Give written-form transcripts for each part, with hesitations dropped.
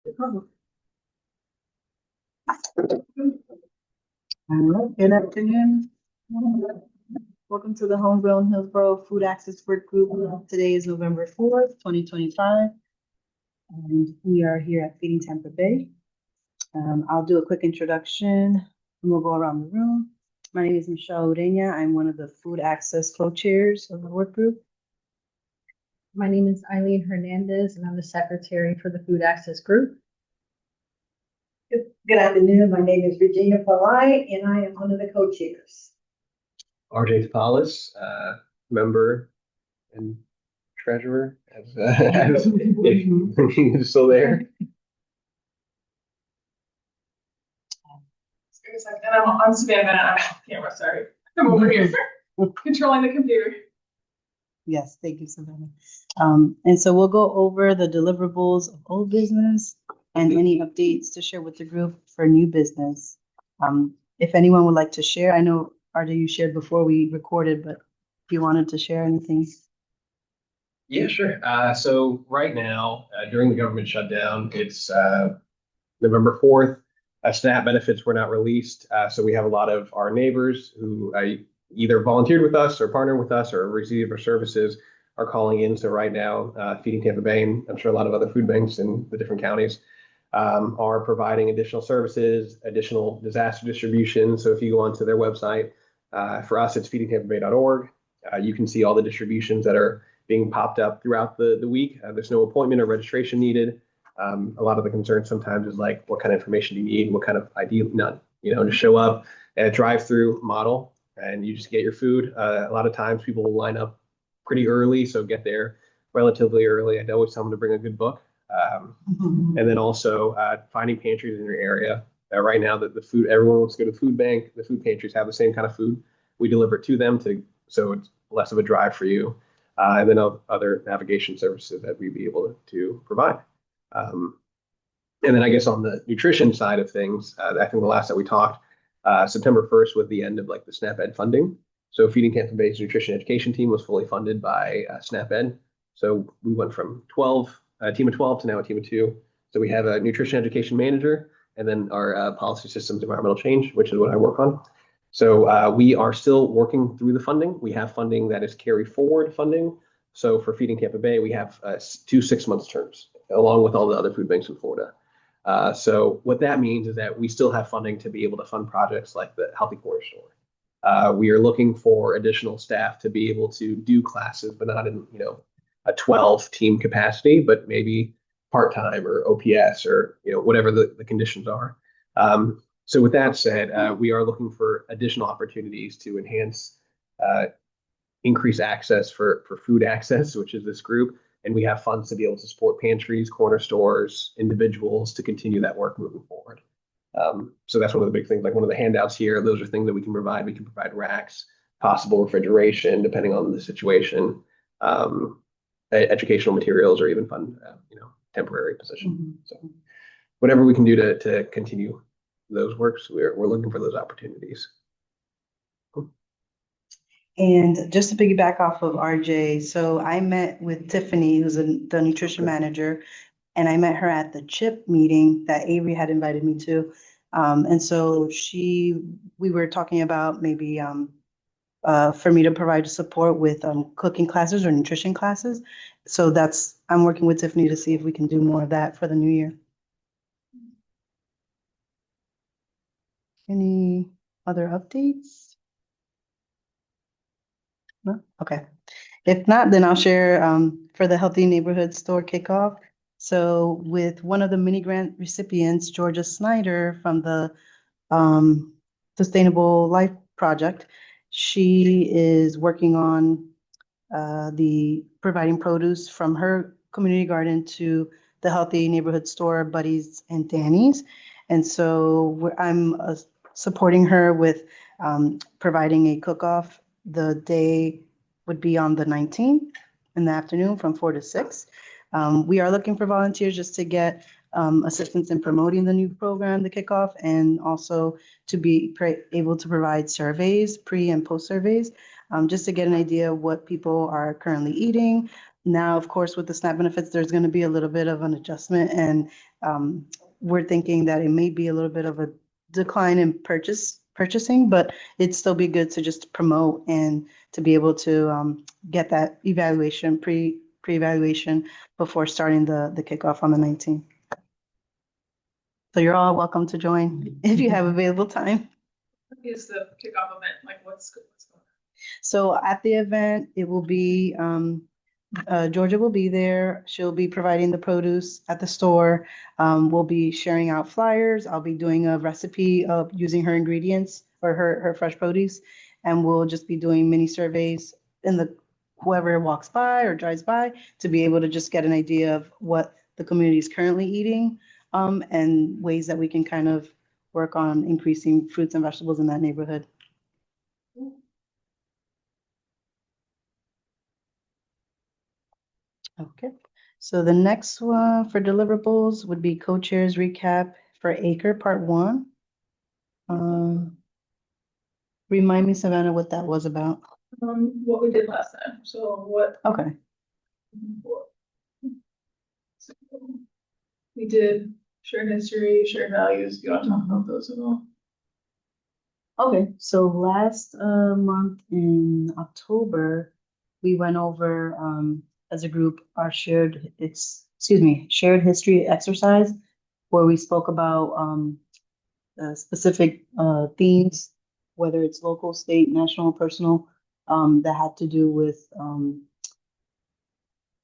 Good afternoon. Welcome to the Homegrown Hillsborough Food Access Work Group. Today is November 4th, 2025, and we are here at Feeding Tampa Bay. I'll do a quick introduction and we'll go around the room. My name is Michelle Ureña. I'm one of the Food Access co-chairs of the work group. My name is Eileen Hernandez, and I'm the secretary for the Food Access Group. Good afternoon. My name is Virginia Palai, and I am one of the co-chairs. RJ Paulus, member and treasurer, if he's still there. And I'm Savannah. I'm off camera. Sorry, I'm over here controlling the computer. Yes, thank you, Savannah. And so we'll go over the deliverables of old business and any updates to share with the group for new business. If anyone would like to share, I know, RJ, you shared before we recorded, but if you wanted to share anything. Yeah, sure. So right now, during the government shutdown, it's November 4th. SNAP benefits were not released. So we have a lot of our neighbors who either volunteered with us or partnered with us or received our services are calling in. So right now, Feeding Tampa Bay, and I'm sure a lot of other food banks in the different counties are providing additional services, additional disaster distribution. So if you go onto their website, for us, it's feedingtampabay.org. You can see all the distributions that are being popped up throughout the week. There's no appointment or registration needed. A lot of the concern sometimes is like, what kind of information do you need? What kind of ID? None. Just show up at a drive-through model and you just get your food. A lot of times people will line up pretty early, so get there relatively early. I'd always tell them to bring a good book. And then also finding pantries in your area. Right now, the food, everyone wants to go to the food bank. The food pantries have the same kind of food. We deliver it to them, so it's less of a drive for you. And then other navigation services that we'd be able to provide. And then I guess on the nutrition side of things, I think the last that we talked, September 1st was the end of like the SNAP Ed funding. So Feeding Tampa Bay's nutrition education team was fully funded by SNAP Ed. So we went from a team of 12 to now a team of 2. So we have a nutrition education manager and then our policy systems environmental change, which is what I work on. So we are still working through the funding. We have funding that is carry forward funding. So for Feeding Tampa Bay, we have 2 6-month terms, along with all the other food banks in Florida. So what that means is that we still have funding to be able to fund projects like the Healthy Corner Store. We are looking for additional staff to be able to do classes, but not in a 12 team capacity, but maybe part-time or OPS or whatever the conditions are. So with that said, we are looking for additional opportunities to enhance increase access for food access, which is this group. And we have funds to be able to support pantries, corner stores, individuals to continue that work moving forward. So that's one of the big things, like one of the handouts here, those are things that we can provide. We can provide racks, possible refrigeration, depending on the situation, educational materials, or even fund, temporary position. So whatever we can do to continue those works, we're looking for those opportunities. And just to piggyback off of RJ, so I met with Tiffany, who's the nutrition manager, and I met her at the CHIP meeting that Avery had invited me to. And so we were talking about maybe for me to provide support with cooking classes or nutrition classes. So I'm working with Tiffany to see if we can do more of that for the new year. Any other updates? No? Okay. If not, then I'll share for the Healthy Neighborhood Store kickoff. So with one of the mini grant recipients, Georgia Snyder from the Sustainable Life Project, she is working on the providing produce from her community garden to the Healthy Neighborhood Store, Buddies and Danny's. And so I'm supporting her with providing a cook-off. The day would be on the 19th in the afternoon from 4 to 6. We are looking for volunteers just to get assistance in promoting the new program, the kickoff, and also to be able to provide surveys, pre and post surveys, just to get an idea of what people are currently eating, Now, of course, with the SNAP benefits, there's going to be a little bit of an adjustment, and we're thinking that it may be a little bit of a decline in purchasing, but it'd still be good to just promote and to be able to get that evaluation, pre-evaluation before starting the kickoff on the 19th. So you're all welcome to join if you have available time. What is the kickoff event? Like what's going on? So at the event, it will be, Georgia will be there. She'll be providing the produce at the store. We'll be sharing out flyers. I'll be doing a recipe of using her ingredients or her fresh produce. And we'll just be doing mini surveys in whoever walks by or drives by to be able to just get an idea of what the community is currently eating, and ways that we can kind of work on increasing fruits and vegetables in that neighborhood. Okay, so the next one for deliverables would be co-chairs recap for Acre Part 1. Remind me, Savannah, what that was about. What we did last time. So what Okay, we did shared history, shared values. Do you want to talk about those at all? okay. So last month in October, we went over as a group our shared history exercise, where we spoke about specific themes, whether it's local, state, national, personal, that had to do with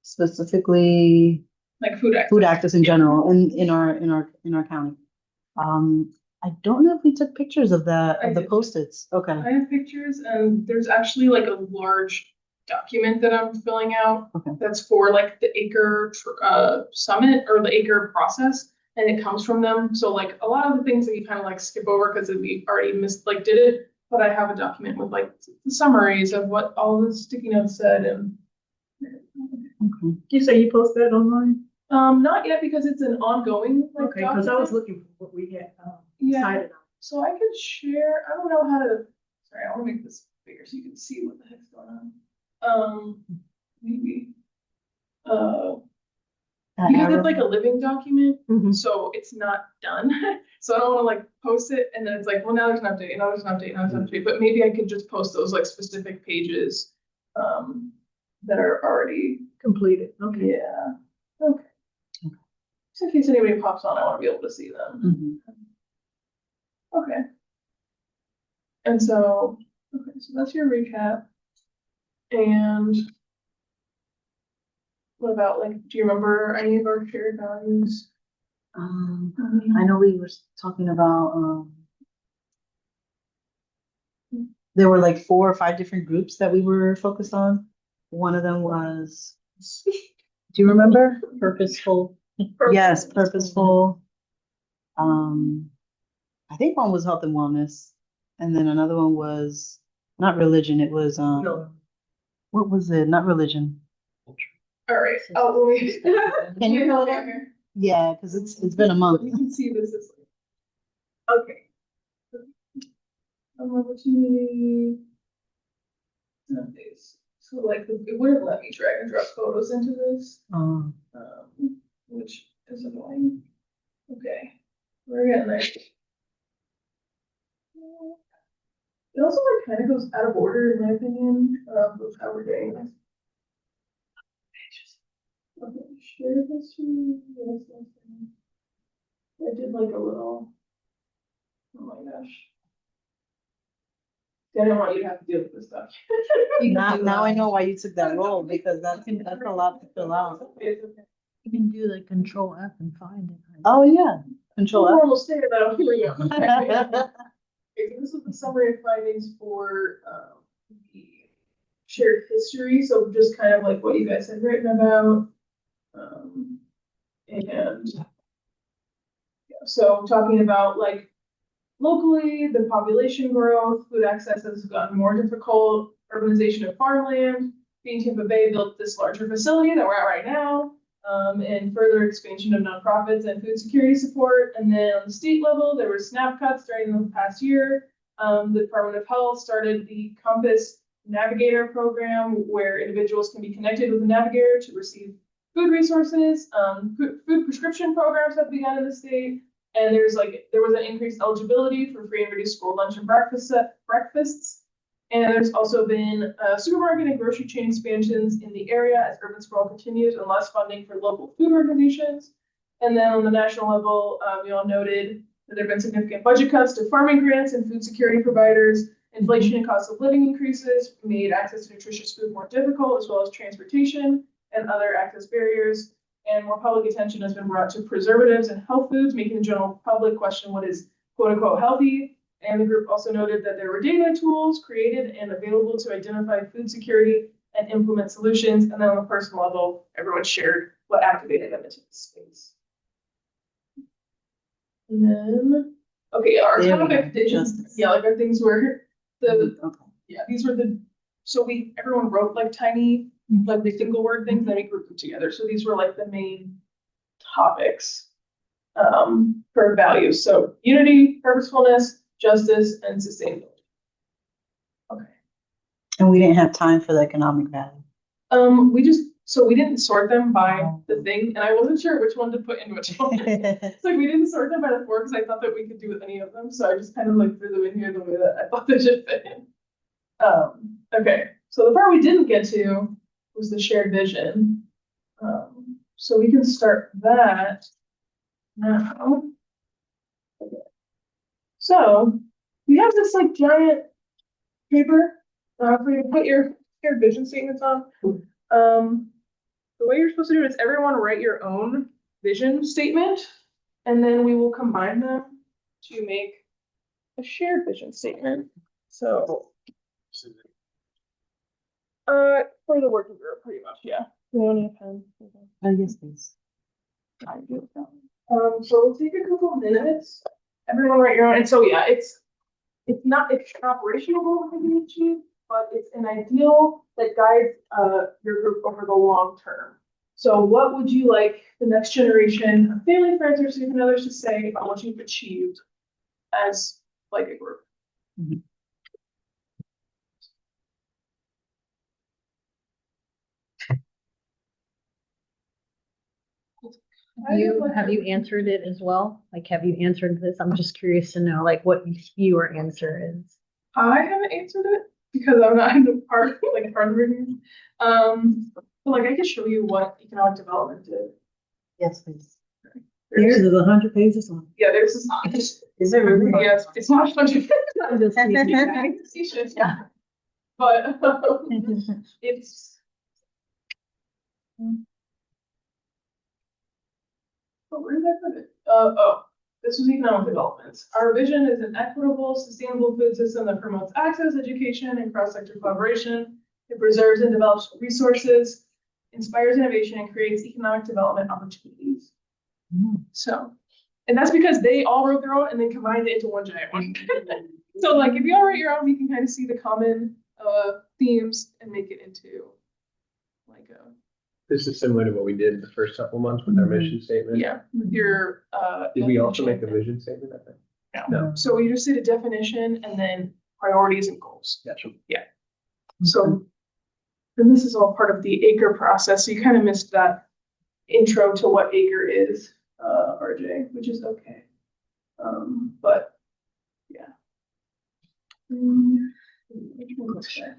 specifically Like food access. food access in general in our county. I don't know if we took pictures of the I did. Post-its. Okay. I have pictures and there's actually like a large document that I'm filling out. Okay. That's for like the Acre summit or the Acre process, and it comes from them. So like a lot of the things that you kind of like skip over because we already did it, but I have a document with like the summaries of what all the sticky notes said. And Okay. You say you post that online? not yet because it's an ongoing like, Okay, because I was document. looking for what we had Yeah. decided on. So I could share, I don't know how to, sorry, I want to make this bigger so you can see what the heck's going on. Maybe, because it's like a living document, Mhm. so it's not done. So I don't want to like post it and then it's like, well, now there's an update, and now there's an update, now there's an update, but maybe I could just post those like specific pages, that are already, Completed, okay. yeah, okay. Just in case anybody pops on, I want to be able to see them. Mhm. Okay. And so, okay, so that's your recap. And what about like, do you remember any of our shared values? I know we were talking about there were like 4 or 5 different groups that we were focused on. One of them was, do you remember? Purposeful. Yes, purposeful. I think one was health and wellness, and then another one was not religion. It was No. what was it? Not religion. All right. Oh, wait. Can you pull it up? Yeah, because it's been a month. You can see this is like, okay. Opportunity. Sundays. So like, it wouldn't let me drag and drop photos into this, which is annoying. Okay, we're getting there. It also like kind of goes out of order in my opinion, with how we're doing this. Okay, share history. Yes, yes, yes. I did like a little. Oh my gosh. I didn't want you to have to deal with this stuff. Now I know why you took that role, because that's a lot to fill out. It's okay. You can do like Control F and find it. Oh yeah, Control We're F. almost there though. Here we go. Okay, so this is the summary of findings for the shared history. So just kind of like what you guys had written about. And yeah, so talking about like locally, the population growth, food access has gotten more difficult, urbanization of farmland, being Tampa Bay built this larger facility that we're at right now, and further expansion of nonprofits and food security support. And then on the state level, there were SNAP cuts during the past year. The Department of Health started the Compass navigator program where individuals can be connected with a navigator to receive food resources. Food prescription programs have begun in the state. And there was an increased eligibility for free and reduced school lunch and breakfasts. And there's also been supermarket and grocery chain expansions in the area as urban sprawl continues and less funding for local food organizations. And then on the national level, we all noted that there have been significant budget cuts to farming grants and food security providers. Inflation and cost of living increases made access to nutritious food more difficult, as well as transportation and other access barriers. And more public attention has been brought to preservatives and health foods, making the general public question what is quote unquote healthy. And the group also noted that there were data tools created and available to identify food security and implement solutions. And then on a personal level, everyone shared what activated them into the space. And then, okay, our There we topic, go. Justice. yeah, like our things were Okay. these were so everyone wrote like tiny, like the single word things, then we grouped them together. So these were like the main topics for values. So unity, purposefulness, justice, and sustainability. Okay. And we didn't have time for the economic value. We didn't sort them by the thing, and I wasn't sure which one to put in which one. It's like we didn't sort them by the four because I thought that we could do any of them. So I just kind of like threw them in here the way that I thought they should fit in. Okay, so the part we didn't get to was the shared vision. So we can start that now. Okay. So we have this like giant paper for you to put your shared vision statements on. The way you're supposed to do it is everyone write your own vision statement, and then we will combine them to make a shared vision statement. So, for the working group, pretty much, yeah. We don't need a pen. Oh, yes, please. So we'll take a couple of minutes. Everyone write your own, and so yeah, it's not an operational goal that can be achieved, but it's an ideal that guides your group over the long term. So what would you like the next generation of family, friends, or significant others to say about what you've achieved as like a group? Mm-hmm. Have you answered it as well? Like, have you answered this? I'm just curious to know, like, what your answer is. I haven't answered it because I'm not in the part of the review. But like I can show you what economic development did. Yes, please. Yours is 100 pages long. Yeah, there's this. Is it really? Yes, it's not 100. I'm just Facetious, yeah. But it's. Oh, where did I put it? This was economic development. Our vision is an equitable, sustainable food system that promotes access, education, and cross-sector collaboration. It preserves and develops resources, inspires innovation, and creates economic development opportunities. So, and that's because they all wrote their own and then combined it into one giant one. So like if you all write your own, you can kind of see the common themes and make it into like a. This is similar to what we did the first couple months with our mission statement. Yeah, with your Did we also make a vision statement? I think. No. So we just did a definition and then priorities and goals. Gotcha. So, and this is all part of the ACRE process. So you kind of missed that intro to what ACRE is, RJ, which is okay. But yeah. Which one looks good?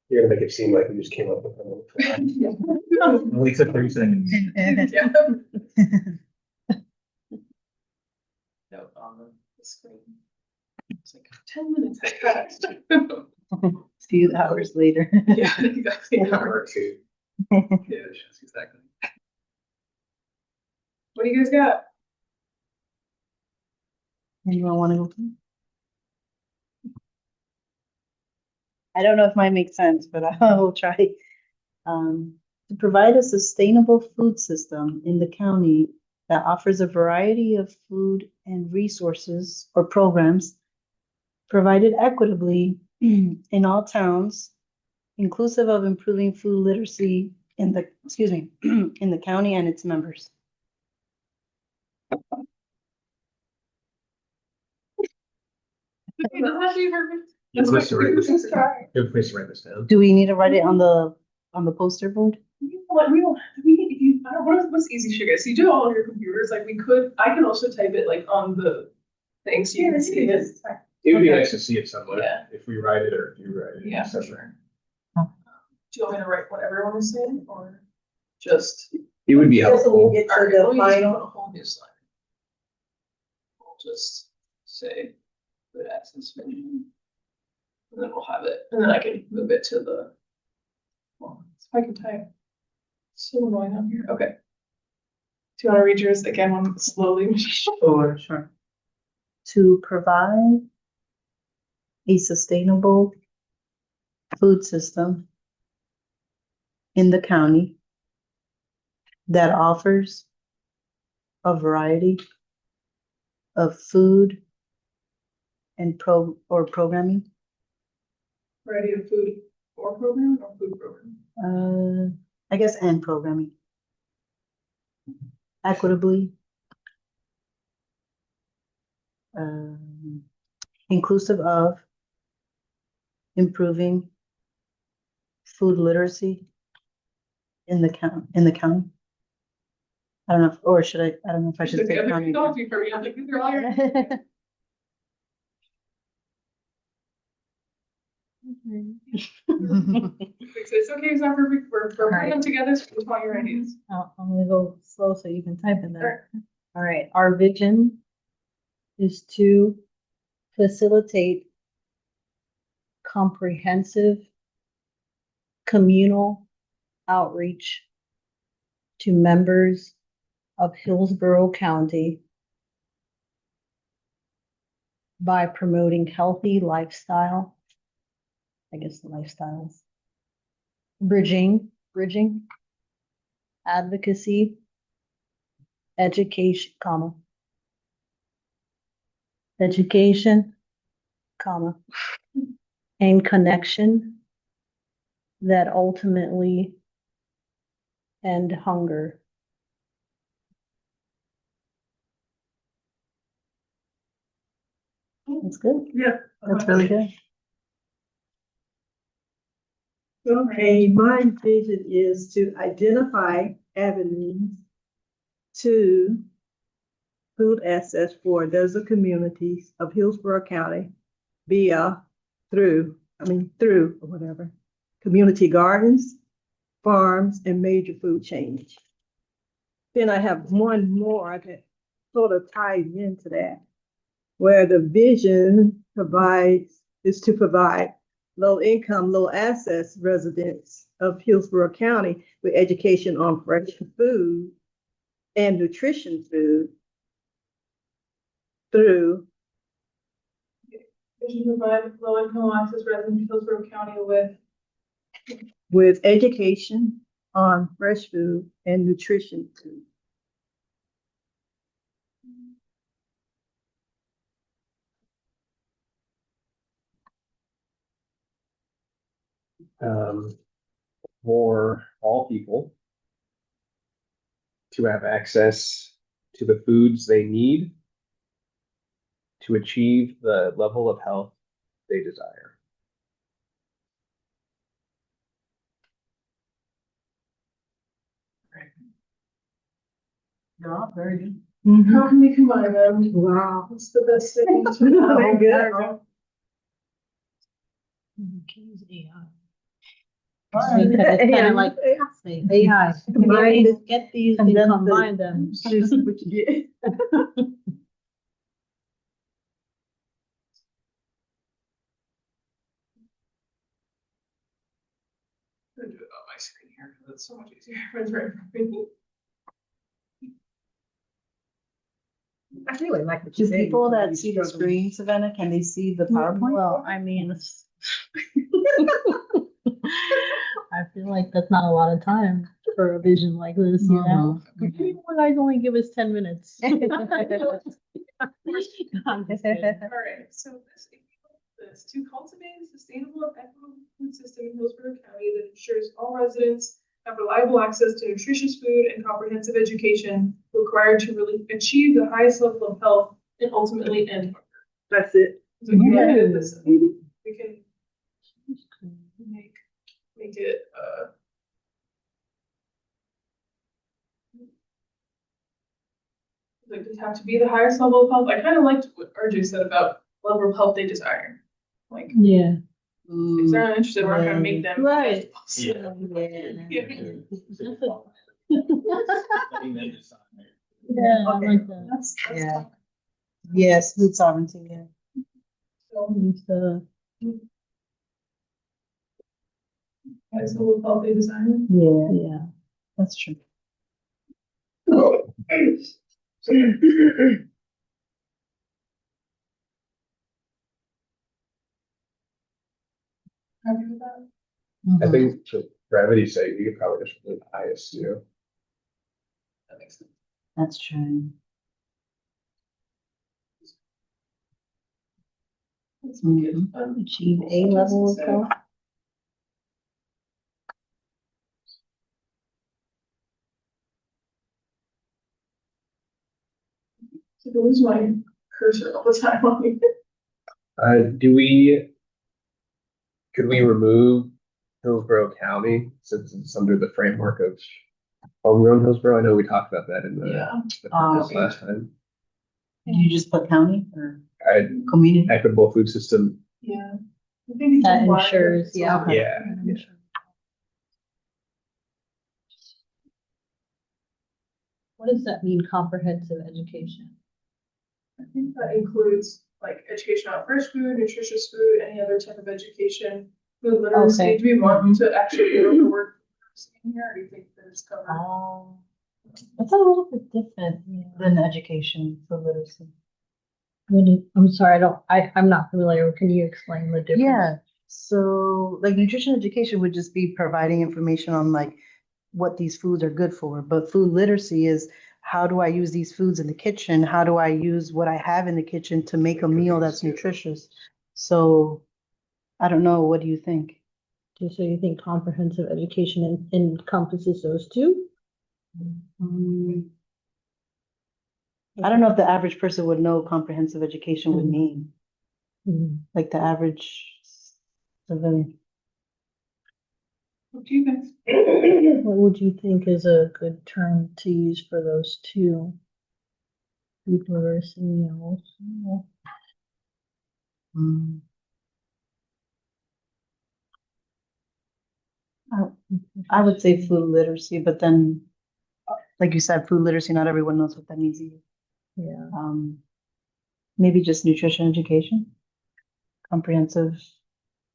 You're gonna make it seem like we just came up with it. Yeah. Only took 30 seconds. Yeah. Note on the screen. It's like 10 minutes has passed. Few hours later. Yeah, exactly. Or two. Yeah, exactly. What do you guys got? Anyone want to go? I don't know if mine makes sense, but I will try. To provide a sustainable food system in the county that offers a variety of food and resources or programs provided equitably in all towns, inclusive of improving food literacy in the, excuse me, in the county and its members. Okay, that's actually perfect. Good That's place to write this. Let's try. Good place to write this down. Do we need to write it on the poster board? You know what, we don't, if you, I don't, what's easy shit, guys, you do it all on your computers, like, I could also type it like on the thing, so you can see it. It would be Okay. nice to see it somewhere, Yeah. if we write it or if you write it. Yeah, for somewhere. sure. Do you want me to write what everyone is saying, or just? It would be Just when helpful. you get to Alright, the let me just final. put a whole new slide. We'll just say good access vision. And then we'll have it, and then I can move it to the. Well, if I can type. So annoying on here, okay. Do you want to read yours again one slowly? Sure. To provide a sustainable food system in the county that offers a variety of food and programming. Variety of food or program or food program? I guess, and programming. Equitably. Inclusive of improving food literacy in the county. I don't know, or should I don't know if I should say county. Don't be for me, I'm like, these are all your. It's okay, it's not perfect, we're putting them together, so just want your ideas. I'm gonna go slow so you can type in there. All right, our vision is to facilitate comprehensive communal outreach to members of Hillsborough County by promoting healthy lifestyle, I guess the lifestyles, bridging, advocacy, education, and connection that ultimately end hunger. That's good. Yeah. That's really good. Okay, my vision is to identify avenues to food access for desert communities of Hillsborough County through or whatever, community gardens, farms, and major food chains. Then I have one more that sort of ties into that, where the vision is to provide low-income, low-access residents of Hillsborough County with education on fresh food and nutrition food through Vision provide low-income access residents of Hillsborough County with education on fresh food and nutrition food. For all people to have access to the foods they need to achieve the level of health they desire. Yeah, very good. How can we combine them? Wow. What's the best thing to Very good. It's kind of like, say, AI. Get these and combine them. This is what you get. it's so much easier if it's right for me. I really like what Do you say. people that see the screen, Savannah, can they see the PowerPoint? Well, I mean, I feel like that's not a lot of time for a vision like this, you know? Mhm. You guys only give us 10 minutes. All right, so this to cultivate a sustainable and equitable food system in Hillsborough County that ensures all residents have reliable access to nutritious food and comprehensive education required to really achieve the highest level of health and ultimately end hunger. That's it. So you can edit this, we can make it, like, they have to be the highest level of health. I kind of liked what RJ said about level of health they desire. Like, Yeah. if they're not interested, we're not gonna make them. Right. Yeah. Yeah, I like that. That's Yeah. fine. Yes, food sovereignty, yeah. So, highest level of health they desire. Yeah, Yeah. that's true. Happy with that? I Mhm. think for brevity's sake, you could probably just put the highest too. That makes sense. That's true. Let's make it, Achieve a level of health. So I lose my cursor all the time on me. Could we remove Hillsborough County since it's under the framework of Homegrown Hillsborough? I know we talked about that in the Yeah. purpose last time. Do you just put county or I, community? equitable food system. Yeah. I think it's That implied ensures, it's yeah. not- Yeah. What does that mean, comprehensive education? I think that includes like education on fresh food, nutritious food, any other type of education, food literacy. Okay. Do we want to actually go the word literacy in here, or do you think that it's covered? It's a little bit different than education for literacy. I'm sorry, I'm not familiar. Can you explain the difference? Yeah, so like nutrition education would just be providing information on like what these foods are good for, but food literacy is how do I use these foods in the kitchen? How do I use what I have in the kitchen to make a meal that's nutritious? So I don't know, what do you think? So you think comprehensive education encompasses those two? I don't know if the average person would know comprehensive education would mean, like the average civilian. What do you think? What would you think is a good term to use for those two? Food literacy and also. I would say food literacy, but then, like you said, food literacy, not everyone knows what that means either. Yeah. Maybe just nutrition education, comprehensive.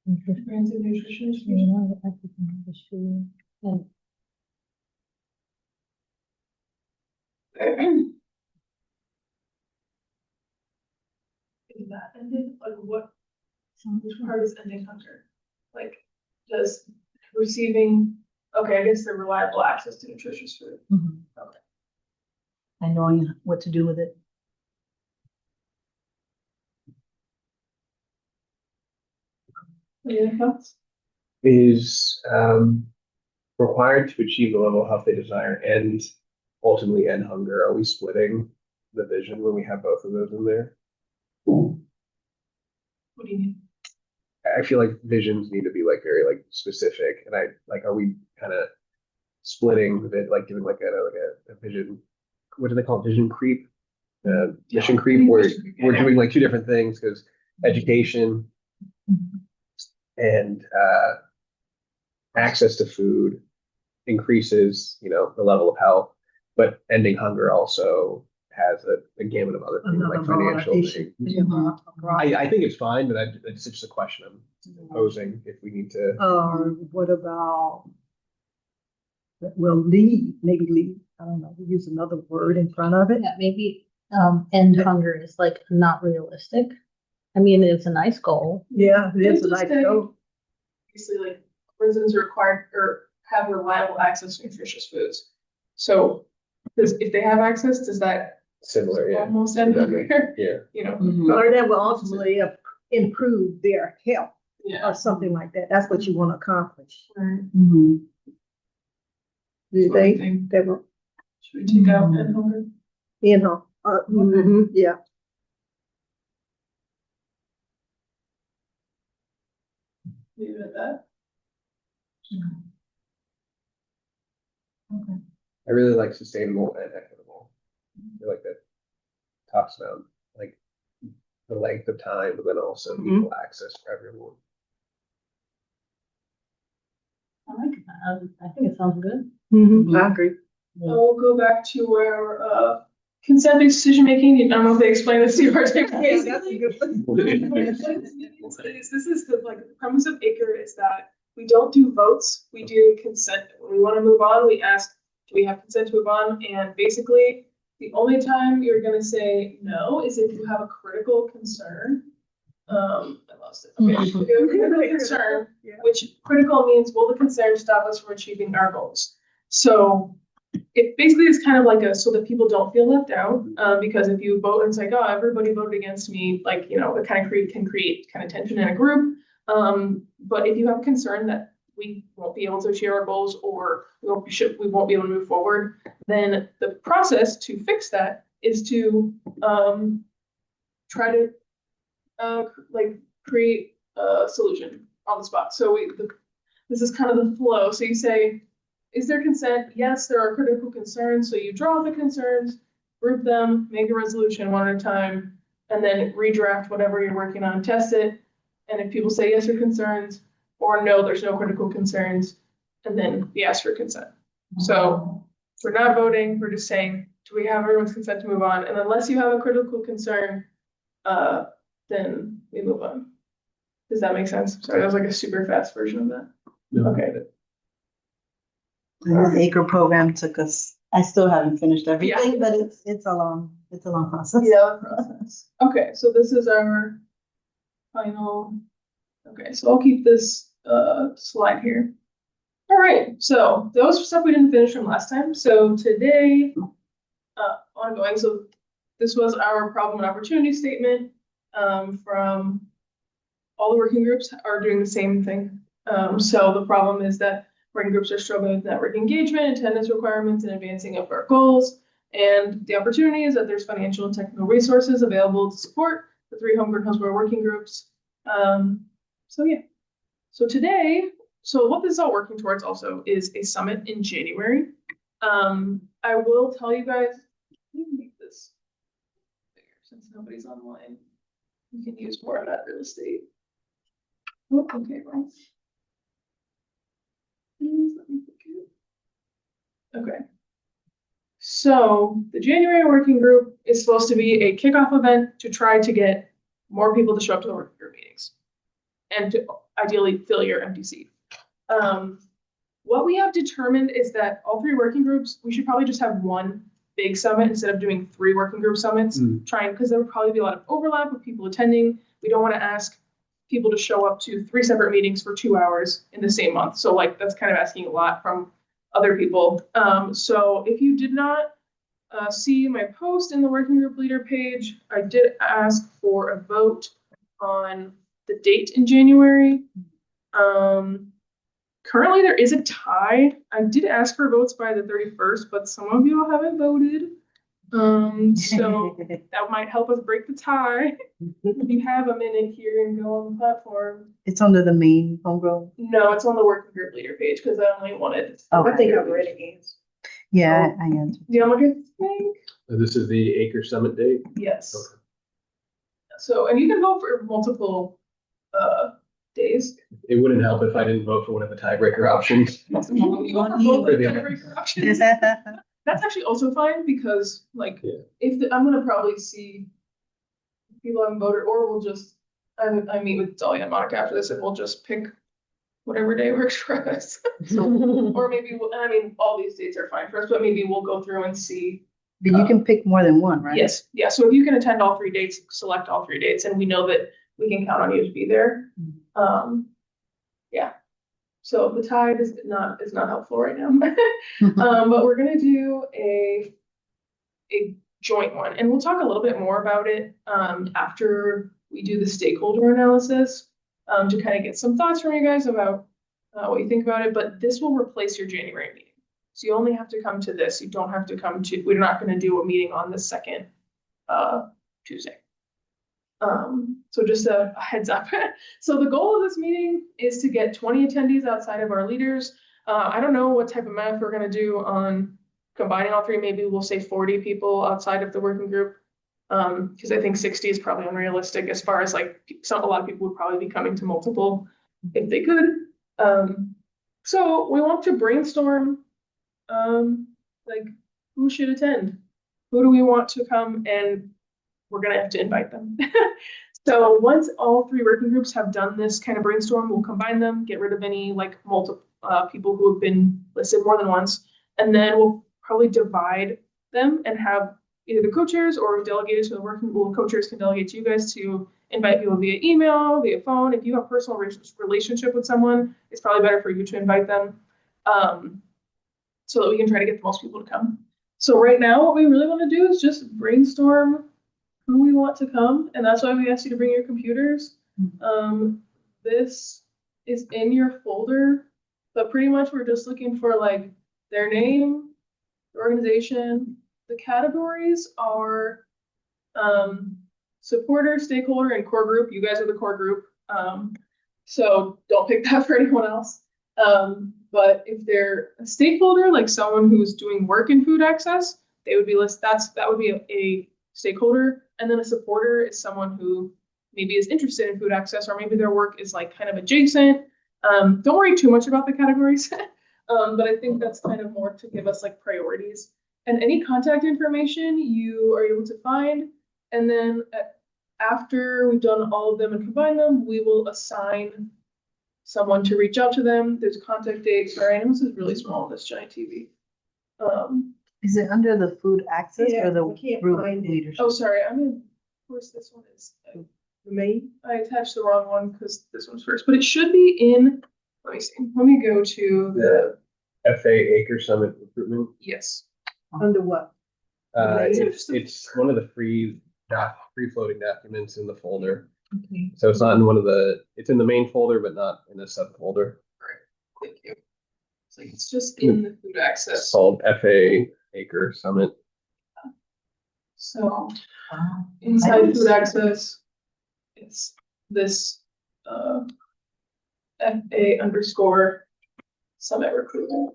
Comprehensive nutrition education. And Is that ended? Like what? Which part is ending hunger? Like, does receiving? Okay, I guess the reliable access to nutritious food. Okay. And knowing what to do with it. Any other thoughts? Is required to achieve the level of health they desire and ultimately end hunger. Are we splitting the vision when we have both of those in there? What do you mean? I feel like visions need to be like very like specific, and are we kind of splitting it, like giving like a vision? What do they call it? Vision creep? Mission creep, where we're doing like two different things because education and access to food increases, the level of health, but ending hunger also has a gamut of other things like financial things. I think it's fine, but it's just a question I'm posing if we need to. What about will lead, maybe lead, I don't know, we use another word in front of it. Yeah, maybe, end hunger is like not realistic. I mean, it's a nice goal. Yeah, it is It's a like, state. oh, Obviously, like residents are required or have reliable access to nutritious foods. So if they have access, does that Similar, yeah. almost end hunger? Yeah. You know, or that will ultimately improve their health yeah. or something like that. That's what you want to accomplish. Right. Mhm. Do you So I think that will, Should we take out end hunger? you know, yeah. Leave it at that. Okay. I really like sustainable and equitable. I feel like that talks about like the length of time, but then also equal access for everyone. I like that. I think it sounds good. I agree. I'll go back to where consent-based decision-making, I don't know if they explain this to you. Basically, this is the like the premise of ACRE is that we don't do votes, we do consent. When we want to move on, we ask, do we have consent to move on? And basically, the only time you're going to say no is if you have a critical concern. I lost it. Okay, if you have a critical concern, which critical means will the concern stop us from achieving our goals? So it basically is kind of like so that people don't feel left out, because if you vote and it's like, oh, everybody voted against me, like, you know, it kind of can create kind of tension in a group. But if you have a concern that we won't be able to achieve our goals or we won't be able to move forward, then the process to fix that is to try to like create a solution on the spot. So this is kind of the flow. So you say, is there consent? Yes, there are critical concerns. So you draw the concerns, group them, make a resolution one at a time, and then redraft whatever you're working on, test it. And if people say yes or concerns, or no, there's no critical concerns, and then we ask for consent. So we're not voting, we're just saying, do we have everyone's consent to move on? And unless you have a critical concern, then we move on. Does that make sense? Sorry, that was like a super fast version of that. No. Okay. The ACRE program took us, I still haven't finished everything, Yeah. but it's a long process. Yeah, the process. Okay, so this is our final. Okay, so I'll keep this slide here. All right, so those stuff we didn't finish from last time. So today, ongoing. So this was our problem and opportunity statement from all the working groups are doing the same thing. So the problem is that working groups are struggling with network engagement, attendance requirements, and advancing of our goals. And the opportunity is that there's financial and technical resources available to support the 3 Homegrown Hillsborough working groups. So yeah. So today, so what this is all working towards also is a summit in January. I will tell you guys, let me make this bigger since nobody's online. You can use more of that real estate. Oh, okay, well. Let me look at it. Okay. So the January working group is supposed to be a kickoff event to try to get more people to show up to the working group meetings and to ideally fill your empty seat. What we have determined is that all 3 working groups, we should probably just have one big summit instead of doing 3 working group summits, because there would probably be a lot of overlap with people attending. We don't want to ask people to show up to 3 separate meetings for 2 hours in the same month. So like that's kind of asking a lot from other people. So if you did not see my post in the working group leader page, I did ask for a vote on the date in January. Currently there is a tie. I did ask for votes by the 31st, but some of you haven't voted. So that might help us break the tie. If you have a minute here and go on the platform. It's under the main Homegrown. No, it's on the working group leader page because I only wanted. Oh, I think I've read it again. Yeah, I answered. Do you want to think? So this is the ACRE Summit date? Yes. Okay. So, and you can vote for multiple days. It wouldn't help if I didn't vote for one of the tiebreaker options. You want to vote for the tiebreaker options. That's actually also fine because, like, I'm gonna probably see people haven't voted, or we'll just I meet with Dahlia and Monica after this, and we'll just pick whatever day works for us. Or maybe, I mean, all these dates are fine for us, but maybe we'll go through and see. But you can pick more than one, right? Yes, yeah, so if you can attend all 3 dates, select all 3 dates, and we know that we can count on you to be there. Yeah, so the tide is not helpful right now. But we're gonna do a joint one, and we'll talk a little bit more about it after we do the stakeholder analysis, to kind of get some thoughts from you guys about what you think about it. But this will replace your January meeting. So you only have to come to this. You don't have to come to, we're not going to do a meeting on the second Tuesday. So just a heads up. So the goal of this meeting is to get 20 attendees outside of our leaders. I don't know what type of math we're going to do on combining all 3. Maybe we'll say 40 people outside of the working group. Because I think 60 is probably unrealistic as far as like a lot of people would probably be coming to multiple if they could. So we want to brainstorm like who should attend, who do we want to come, and we're gonna have to invite them. So once all 3 working groups have done this kind of brainstorm, we'll combine them, get rid of any like multiple people who have been listed more than once, and then we'll probably divide them and have either the co-chairs or delegated to the working group. Co-chairs can delegate to you guys to invite people via email, via phone. If you have a personal relationship with someone, it's probably better for you to invite them, so that we can try to get the most people to come. So right now, what we really want to do is just brainstorm who we want to come, and that's why we asked you to bring your computers. This is in your folder, but pretty much we're just looking for like their name, the organization. The categories are supporter, stakeholder, and core group. You guys are the core group, so don't pick that for anyone else. But if they're a stakeholder, like someone who's doing work in food access, they would be listed. That would be a stakeholder. And then a supporter is someone who maybe is interested in food access, or maybe their work is like kind of adjacent. Don't worry too much about the categories, but I think that's kind of more to give us like priorities. And any contact information you are able to find. And then after we've done all of them and combined them, we will assign someone to reach out to them. There's a contact date. Sorry, I know this is really small on this giant TV. Is it under the food access Yeah, or the we can't group find it. leadership? Oh, sorry. I mean, of course, this one is. The main. I attached the wrong one because this one's first, but it should be in. Let me see. Let me go to the. FA Acre Summit recruitment. Yes. Under what? It's one of the free floating documents in the folder. Okay. So it's not in it's in the main folder, but not in a subfolder. Thank you. It's like it's just in the food access. It's called FA Acre Summit. So Wow. inside food access, it's this FA_ Summit recruitment.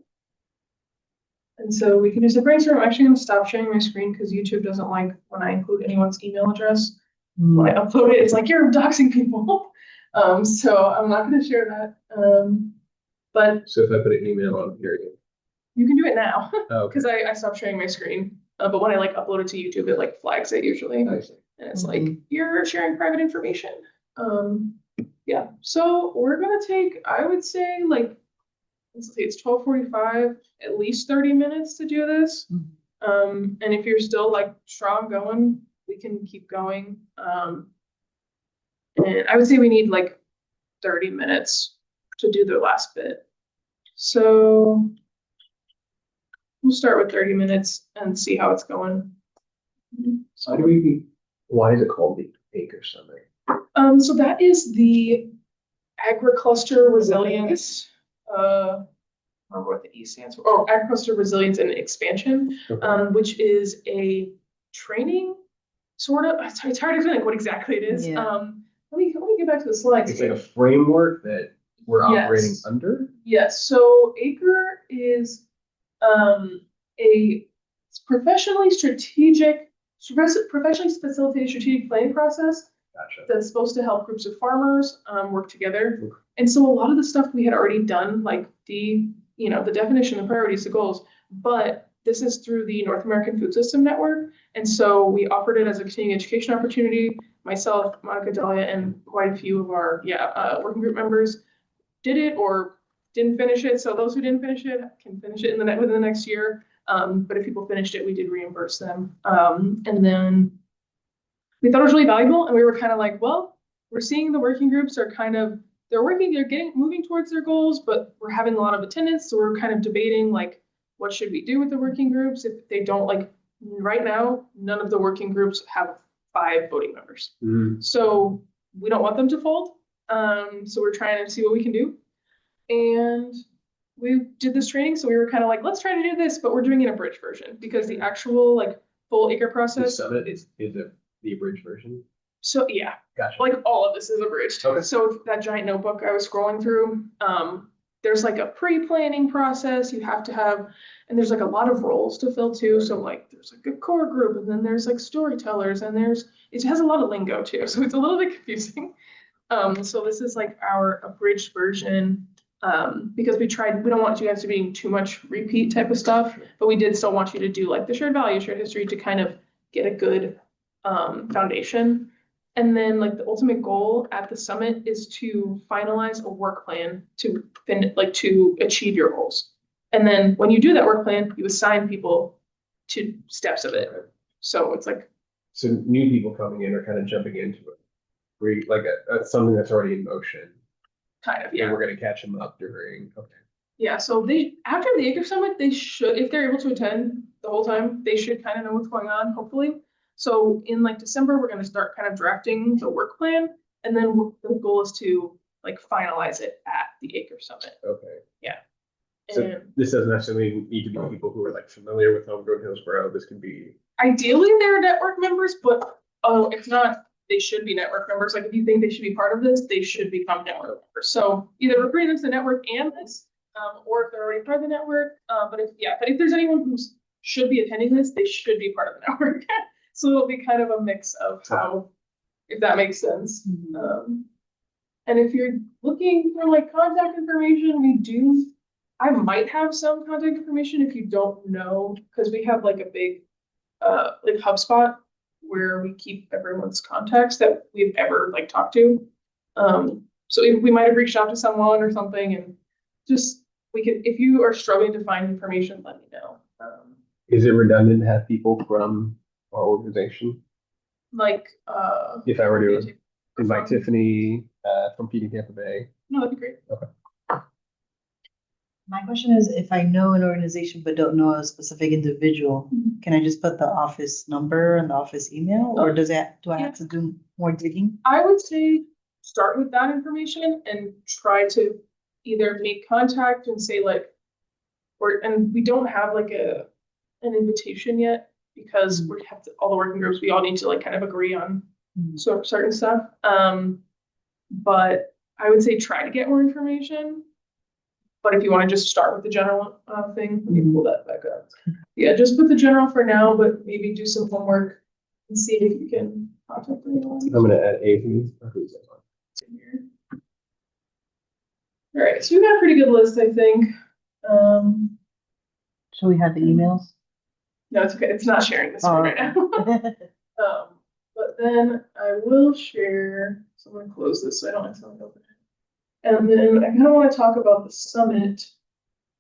And so we can use the brainstorm. I'm actually going to stop sharing my screen because YouTube doesn't like when I include anyone's email address. When I upload it, it's like you're doxing people. So I'm not going to share that. But So if I put an email on here, you can do it now because okay. I stopped sharing my screen. But when I like upload it to YouTube, it like flags it usually. I see. And it's like, you're sharing private information. Yeah, so we're gonna take, I would say like, let's see, it's 12:45, at least 30 minutes to do this. And if you're still like strong going, we can keep going. And I would say we need like 30 minutes to do the last bit. So we'll start with 30 minutes and see how it's going. So Why is it called the Acre Summit? So that is the Agri-Cluster Resilience, I remember what the E stands for, oh, Agri-Cluster Resilience and Expansion, which is a training, sort of, it's hard to explain what exactly it is. Yeah. Let me get back to the slides. It's like a framework that we're operating under? Yes, so ACRE is a professionally facilitated strategic planning process. Gotcha. That's supposed to help groups of farmers work together. And so a lot of the stuff we had already done, like the definition, the priorities, the goals, but this is through the North American Food System Network. And so we offered it as a continuing education opportunity. Myself, Monica Dahlia, and quite a few of our working group members did it or didn't finish it. So those who didn't finish it can finish it within the next year. But if people finished it, we did reimburse them. And then we thought it was really valuable, and we were kind of like, well, we're seeing the working groups are kind of moving towards their goals, but we're having a lot of attendance, so we're kind of debating like what should we do with the working groups if they don't like right now, none of the working groups have 5 voting members. So we don't want them to fold. So we're trying to see what we can do. And we did this training, so we were kind of like, let's try to do this, but we're doing it in a bridge version because the actual like full acre process is it the abridged version? So yeah, Gotcha. like all of this is abridged. Okay. So that giant notebook I was scrolling through, there's like a pre-planning process you have to have, and there's like a lot of roles to fill too. So like there's like a core group, and then there's like storytellers, and it has a lot of lingo too, so it's a little bit confusing. So this is like our abridged version, because we don't want you guys to be doing too much repeat type of stuff, but we did still want you to do like the shared value, shared history to kind of get a good foundation. And then like the ultimate goal at the summit is to finalize a work plan to achieve your goals. And then when you do that work plan, you assign people to steps of it. So it's like, so new people coming in are kind of jumping into it, like something that's already in motion. kind of, yeah. And we're going to catch them up during. Okay. Yeah, so after the Acre Summit, they should, if they're able to attend the whole time, they should kind of know what's going on, hopefully. So in like December, we're going to start kind of drafting the work plan, and then the goal is to like finalize it at the Acre Summit. Okay. Yeah. So And this doesn't necessarily need to be people who are like familiar with Homegrown Hillsborough. This could be. ideally, they're network members, but if not, they should be network members. Like if you think they should be part of this, they should become network members. So either recruit them to the network and this, or if they're already part of the network. But if there's anyone who should be attending this, they should be part of the network. So it'll be kind of a mix of how, if that makes sense. And if you're looking for like contact information, I might have some contact information if you don't know, because we have like a big like HubSpot where we keep everyone's contacts that we've ever like talked to. So we might have reached out to someone or something, and just if you are struggling to find information, let me know. Is it redundant to have people from our organization? Like if I were to invite Tiffany from PD Tampa Bay. No, that'd be great. Okay. My question is, if I know an organization but don't know a specific individual, can I just put the office number and the office email, or do I have to do more digging? I would say start with that information and try to either make contact and say like, and we don't have like an invitation yet because we have all the working groups, we all need to like kind of agree on certain stuff. But I would say try to get more information. But if you want to just start with the general thing, let me pull that back up. Yeah, just put the general for now, but maybe do some homework and see if you can contact anyone. I'm going to add Avery. All right, so we got a pretty good list, I think. Should we have the emails? No, it's okay. It's not sharing this right now. But then I will share. So I'm going to close this so I don't accidentally open it. And then I kind of want to talk about the summit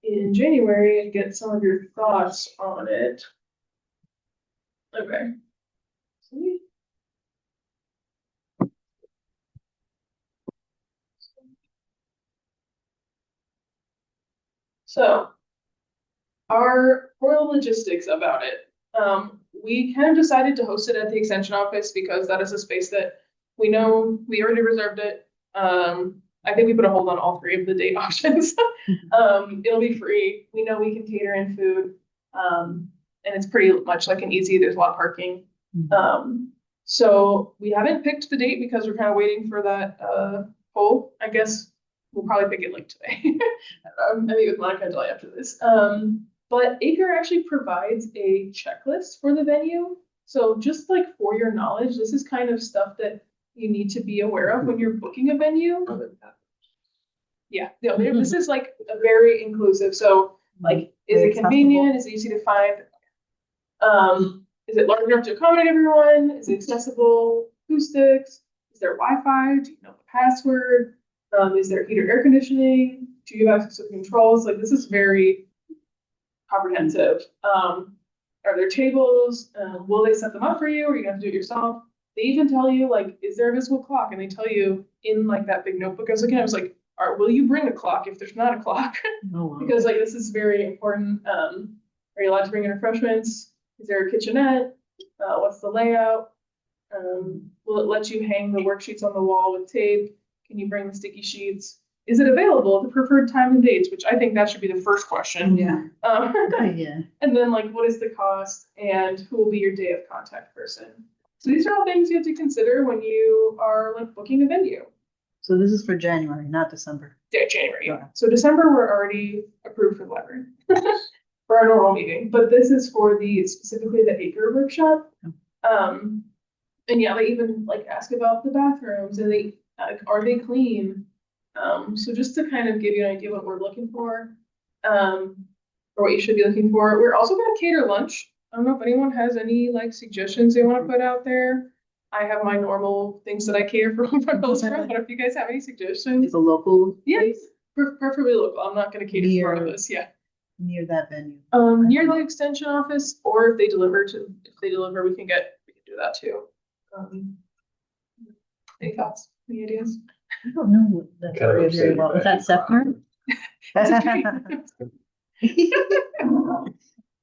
in January and get some of your thoughts on it. Okay. So our logistics about it. We kind of decided to host it at the extension office because that is a space that we know we already reserved it. I think we put a hold on all 3 of the date options. It'll be free. We know we can cater in food. And it's pretty much like an easy, there's a lot of parking. So we haven't picked the date because we're kind of waiting for that poll. I guess we'll probably pick it like today. I meet with Monica and Dolly after this. But Acre actually provides a checklist for the venue. So just like for your knowledge, this is kind of stuff that you need to be aware of when you're booking a venue. Yeah, no, this is like a very inclusive. So like, is it convenient? Is it easy to find? Is it large enough to accommodate everyone? Is it accessible? Acoustics? Is there Wi-Fi? Do you know the password? Is there heater, air conditioning? Do you have access to the controls? Like, this is very comprehensive. Are there tables? Will they set them up for you, or you have to do it yourself? They even tell you, like, is there a visible clock? And they tell you in like that big notebook I was looking at, I was like, will you bring a clock if there's not a clock? Oh, wow. Because like this is very important. Are you allowed to bring in refreshments? Is there a kitchenette? What's the layout? Will it let you hang the worksheets on the wall with tape? Can you bring the sticky sheets? Is it available at the preferred time and dates? Which I think that should be the first question. Yeah. Yeah. And then like, what is the cost and who will be your day of contact person? So these are all things you have to consider when you are like booking a venue. So this is for January, not December. Yeah, January. Yeah. So December, we're already approved for the library for our normal meeting, but this is for the specifically the acre workshop. And yeah, they even like ask about the bathrooms and they are they clean? So just to kind of give you an idea what we're looking for, or what you should be looking for. We're also gonna cater lunch. I don't know if anyone has any like suggestions they want to put out there. I have my normal things that I cater for Hillsborough, but if you guys have any suggestions, It's a local yeah, place preferably local. I'm not gonna cater for Near- one of this, yeah. near that venue. Near the extension office, or if they deliver, we can do that too. Any thoughts, any ideas? I don't know that Kind of area very upset well. Is about that it. Sefner?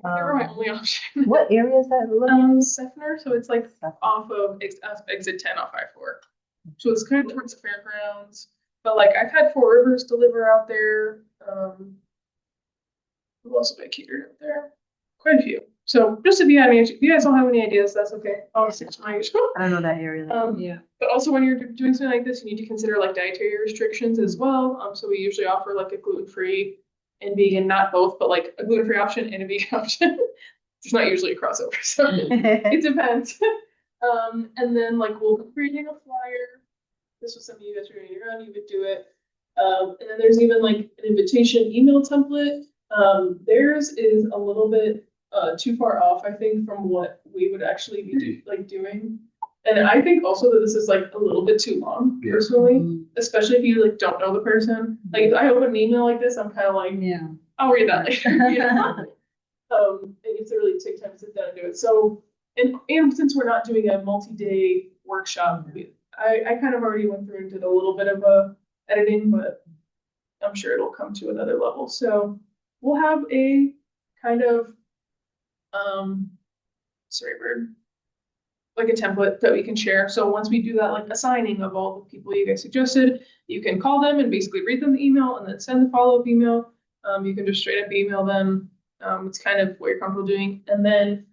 They were my only option. What area is that looking? Sefner, so it's like off of exit 10 off I-4. So it's kind of towards the fairgrounds, but like I've had Four Rivers deliver out there. Who else have I catered out there? Quite a few. So just if you guys don't have any ideas, that's okay. I'll stick to my usual. I don't know that area. Yeah. But also when you're doing something like this, you need to consider like dietary restrictions as well. So we usually offer like a gluten-free and vegan, not both, but like a gluten-free option and a vegan option. There's not usually a crossover, so it depends. And then like we'll be creating a flyer. This was something you guys were going to run, you would do it. And then there's even like an invitation email template. Theirs is a little bit too far off, I think, from what we would actually be doing. And I think also that this is like a little bit too long, personally, especially if you like don't know the person. Like if I open an email like this, I'm kind of like, Yeah. I'll read that later. You know? And you have to really take time to sit down and do it. So, and since we're not doing a multi-day workshop, I kind of already went through and did a little bit of editing, but I'm sure it'll come to another level. So we'll have a kind of like a template that we can share. So once we do that, like assigning of all the people you guys suggested, you can call them and basically read them the email and then send the follow-up email. You can just straight up email them. It's kind of what you're comfortable doing. And then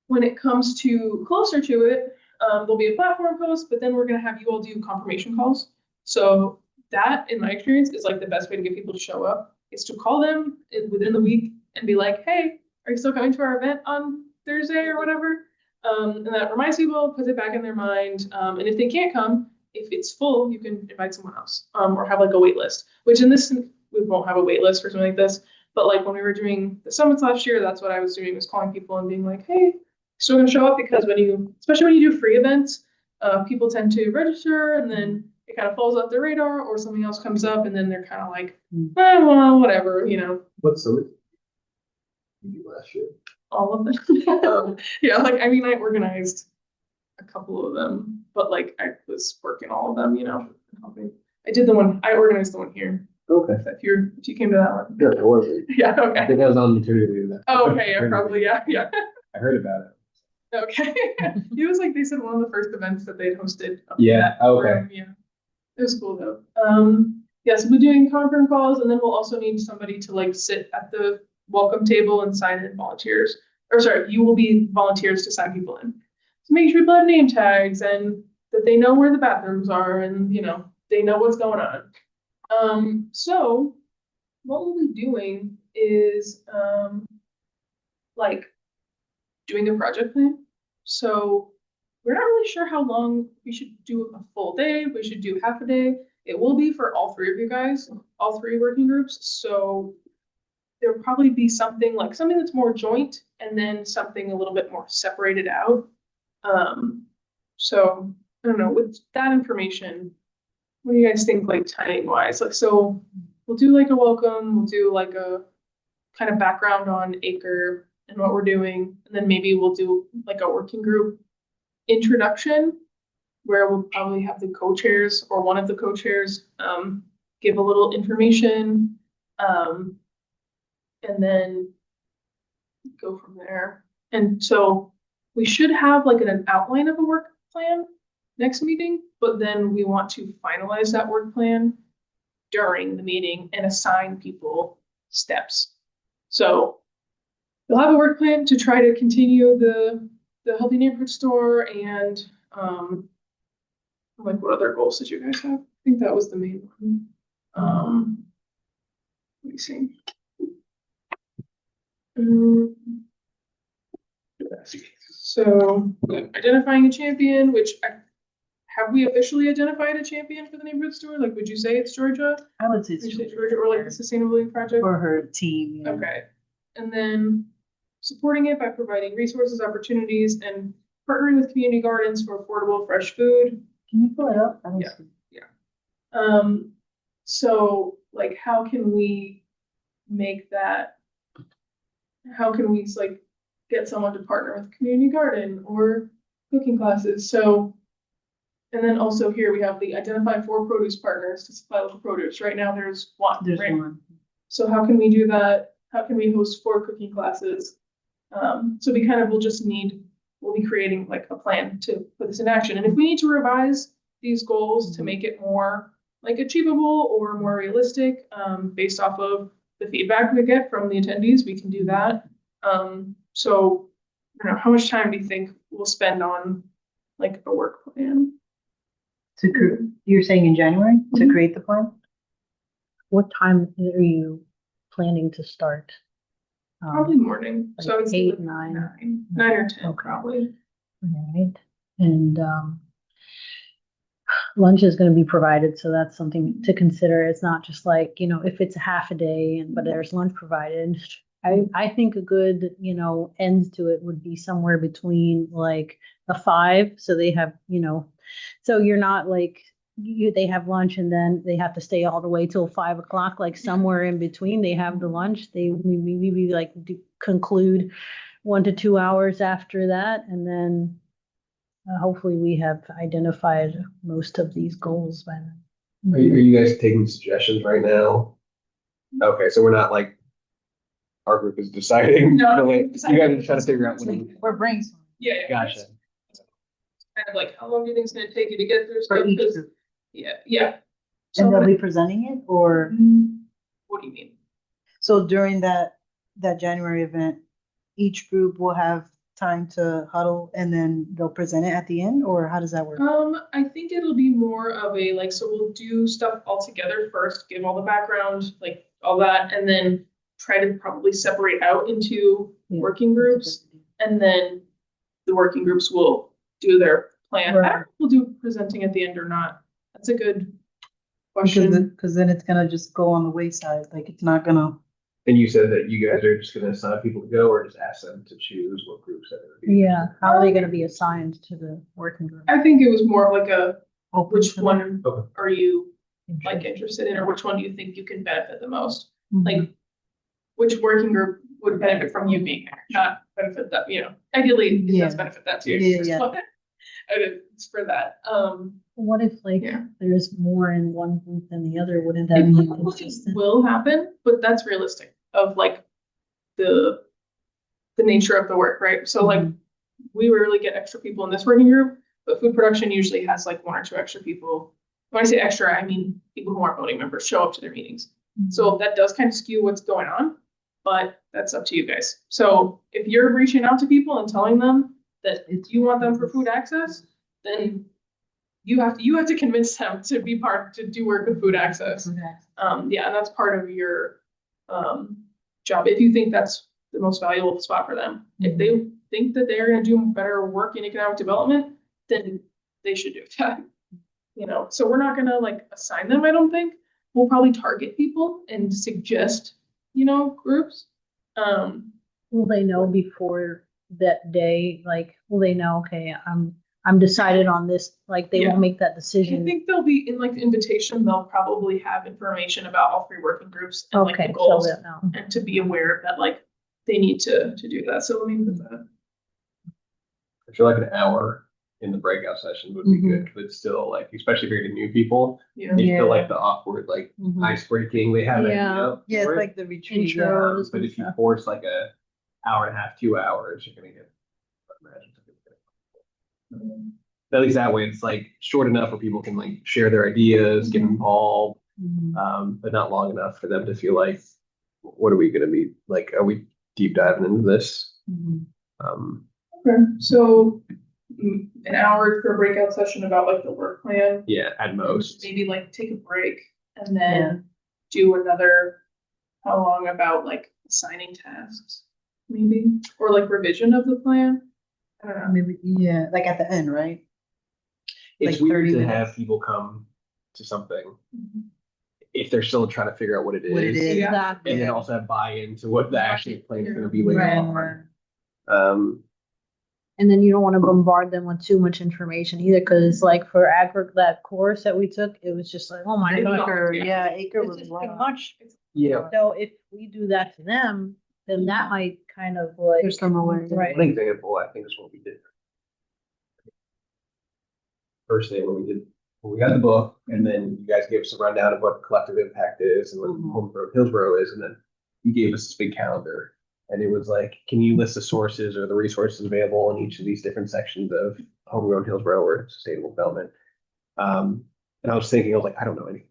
when it comes to closer to it, there'll be a platform post, but then we're going to have you all do confirmation calls. So that, in my experience, is like the best way to get people to show up, is to call them within the week and be like, hey, are you still coming to our event on Thursday or whatever? And that reminds people, puts it back in their mind. And if they can't come, if it's full, you can invite someone else, or have like a wait list, which in this, we won't have a wait list for something like this. But like when we were doing the summits last year, that's what I was doing, was calling people and being like, hey, still gonna show up, because especially when you do free events, people tend to register and then it kind of falls off their radar, or something else comes up and then they're kind of like, well, whatever, you know. What summit did you do last year? All of them. Yeah, like, I mean, I organized a couple of them, but like I was working all of them, you know. I organized the one here. Okay. If you came to that one. Yeah, it was. Yeah, I okay. think I was on maternity leave. Oh, okay, yeah, probably, yeah. I heard about it. Okay. It was like, they said one of the first events that they'd hosted. Yeah, okay. Yeah. It was cool though. Yeah, so we're doing conference calls, and then we'll also need somebody to like sit at the welcome table and sign in volunteers. Or sorry, you will be volunteers to sign people in. So make sure people have name tags and that they know where the bathrooms are, and you know, they know what's going on. So what we'll be doing is like doing a project plan. So we're not really sure how long we should do, a full day, we should do half a day. It will be for all three of you guys, all three working groups. So there'll probably be something that's more joint, and then something a little bit more separated out. So I don't know, with that information, what do you guys think, like timing wise? Like, so we'll do like a welcome, we'll do like a kind of background on Acre and what we're doing, and then maybe we'll do like a working group introduction where we'll probably have the co-chairs or one of the co-chairs give a little information, and then go from there. And so we should have like an outline of a work plan next meeting, but then we want to finalize that work plan during the meeting and assign people steps. So we'll have a work plan to try to continue the Healthy Neighborhood Store and like what other goals did you guys have? I think that was the main one. Let me see. So identifying a champion, which have we officially identified a champion for the neighborhood store? Like, would you say it's Georgia? I would say Would you say Georgia or like the sustainability project? for her team. Yeah. Okay. And then supporting it by providing resources, opportunities, and partnering with community gardens for affordable, fresh food. Can you pull it up? I don't Yeah. see. So like, how can we make that? How can we like get someone to partner with a community garden or cooking classes? So, and then also here we have the identify 4 produce partners to supply local produce. Right now there's one. There's right? one. So how can we do that? How can we host 4 cooking classes? So we kind of we'll be creating like a plan to put this in action. And if we need to revise these goals to make it more like achievable or more realistic, based off of the feedback we get from the attendees, we can do that. So I don't know, how much time do you think we'll spend on like a work plan? You're saying in January to Mhm. create the plan? What time are you planning to start? Probably morning. So I would like say 8, like 9. 9 or 10 Okay. probably. Right. And lunch is going to be provided, so that's something to consider. It's not just like, if it's a half a day but there's lunch provided. I think a good, end to it would be somewhere between like a 5. So they have, so you're not like they have lunch and then they have to stay all the way till 5 o'clock, like somewhere in between they have the lunch. They maybe like conclude 1 to 2 hours after that. And then hopefully we have identified most of these goals by then. Are you guys taking suggestions right now? Okay, so we're not like, our group is deciding. No, You guys are trying to figure out what. We're brainstorming. Yeah. Gotcha. Kind of like, how long do you think it's gonna take you to get through For stuff? each 'Cause- group. Yeah. And they'll So, be presenting it or, what do you mean? so during that January event, each group will have time to huddle and then they'll present it at the end, or how does that work? I think it'll be more of a like, so we'll do stuff all together first, give all the background, like all that, and then try to probably separate out into Yeah, working groups, and then the working groups will do their plan. I don't know if we'll do presenting at the end or not. That's a good question. Because then it's gonna just go on the wayside, like it's not gonna. And you said that you guys are just gonna assign people to go or just ask them to choose what groups that are. Yeah, how are they going to be assigned to the working group? I think it was more of like a, Open which to one Okay. are you like interested in, or which one do you think you can benefit the most? Mhm. Like, which working group would benefit from you being there, not benefit that, ideally, it Yeah. does benefit that too. Yeah. But it's for that. What if like Yeah. there's more in one group than the other? Wouldn't that It be probably inconsistent? will happen, but that's realistic of like the nature of the work, right? So like, we rarely get extra people in this working group, but food production usually has like 1 or 2 extra people. When I say extra, I mean people who aren't voting members show up to their meetings. So that does kind of skew what's going on, but that's up to you guys. So if you're reaching out to people and telling them that you want them for food access, then you have to convince them to be to do work with food access. And that's part of your job. If you think that's the most valuable spot for them, if they think that they're going to do better work in economic development, then they should do that. So we're not going to like assign them, I don't think. We'll probably target people and suggest, groups. Will they know before that day? Like, will they know, okay, I'm decided on this, like they Yeah. won't make that I decision. think they'll be in like the invitation, they'll probably have information about all 3 working groups and like Okay, the so goals they'll know. and to be aware that like they need to do that. So let me put that. I feel like an hour in the breakout session would be good, because it's still like, especially if you're getting new people, Yeah. you feel Yeah. like the awkward, like Mhm. ice breaking, they have an Yeah. idea. Yeah, for it's it. like the retreat. Intro. Yeah. Intros But and if you stuff. force like a hour and a half, 2 hours, you're gonna get. Imagine some people getting- At least that way, it's like short enough where people can like share their ideas, get involved, but not long enough for them to feel like, what are we gonna be like? Are we deep diving into this? Okay, so an hour for a breakout session about like the work plan. Yeah, at most. Maybe like take a break and then do another, how long about like assigning tasks, maybe, or like revision of the plan. I don't know. Maybe, yeah, like at the end, right? It's Like weird 30 to minutes. have people come to something if they're still trying to figure out what it is. What it is. Yeah. Exactly. And then Yeah. also have buy-in to what the actual plan is gonna be Right. later on. And then you don't want to bombard them with too much information either, because like for that course that we took, it was just like, oh my It's god, Acre, Yeah. yeah, Acre it's was just too long. much. Yeah, So if we do that to them, then that might kind of like. There's some awareness. Right. one example, I think, is what we did. First day when we got the book, and then you guys gave us a rundown of what collective impact is and what Homegrown Hillsborough is, and then you gave us this big calendar. And it was like, can you list the sources or the resources available in each of these different sections of Homegrown Hillsborough or sustainable development? And I was thinking, I was like, I don't know anything.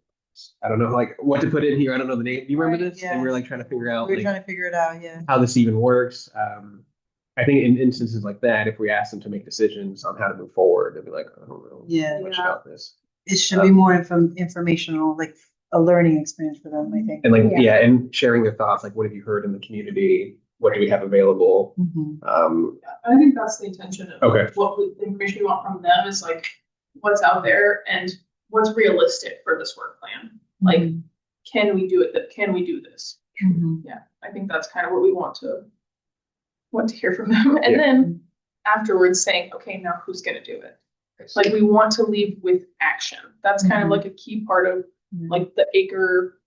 I don't know like what to put in here. I don't know the name. Do you remember Right, this? yeah. And we were like trying to figure out We were like trying to figure it out, yeah. how this even works. I think in instances like that, if we ask them to make decisions on how to move forward, they'll be like, I don't know Yeah. much Yeah. about this. It should be more informational, like a learning experience for them, I think. And like, Yeah. yeah, and sharing their thoughts, like, what have you heard in the community? What do we have available? I think that's the intention of Okay. the information we want from them is like what's out there and what's realistic for this work plan. Like, can we do it? Can we do this? Yeah, I think that's kind of what we want to hear from them. And Yeah. then afterwards saying, okay, now who's gonna do it? Like we want to leave with action. That's kind of like a key part of like the acre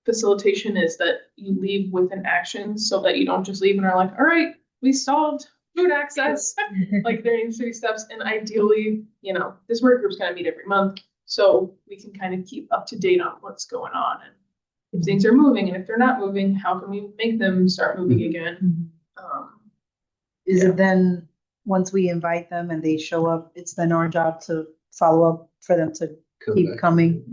facilitation is that you leave with an action so that you don't just leave and are like, all right, we solved food access. Like there needs to be steps, and ideally, this work group's gonna meet every month, so we can kind of keep up to date on what's going on and if things are moving, and if they're not moving, how can we make them start moving again? Is it then, once we invite them and they show up, it's then our job to follow up for them to keep coming?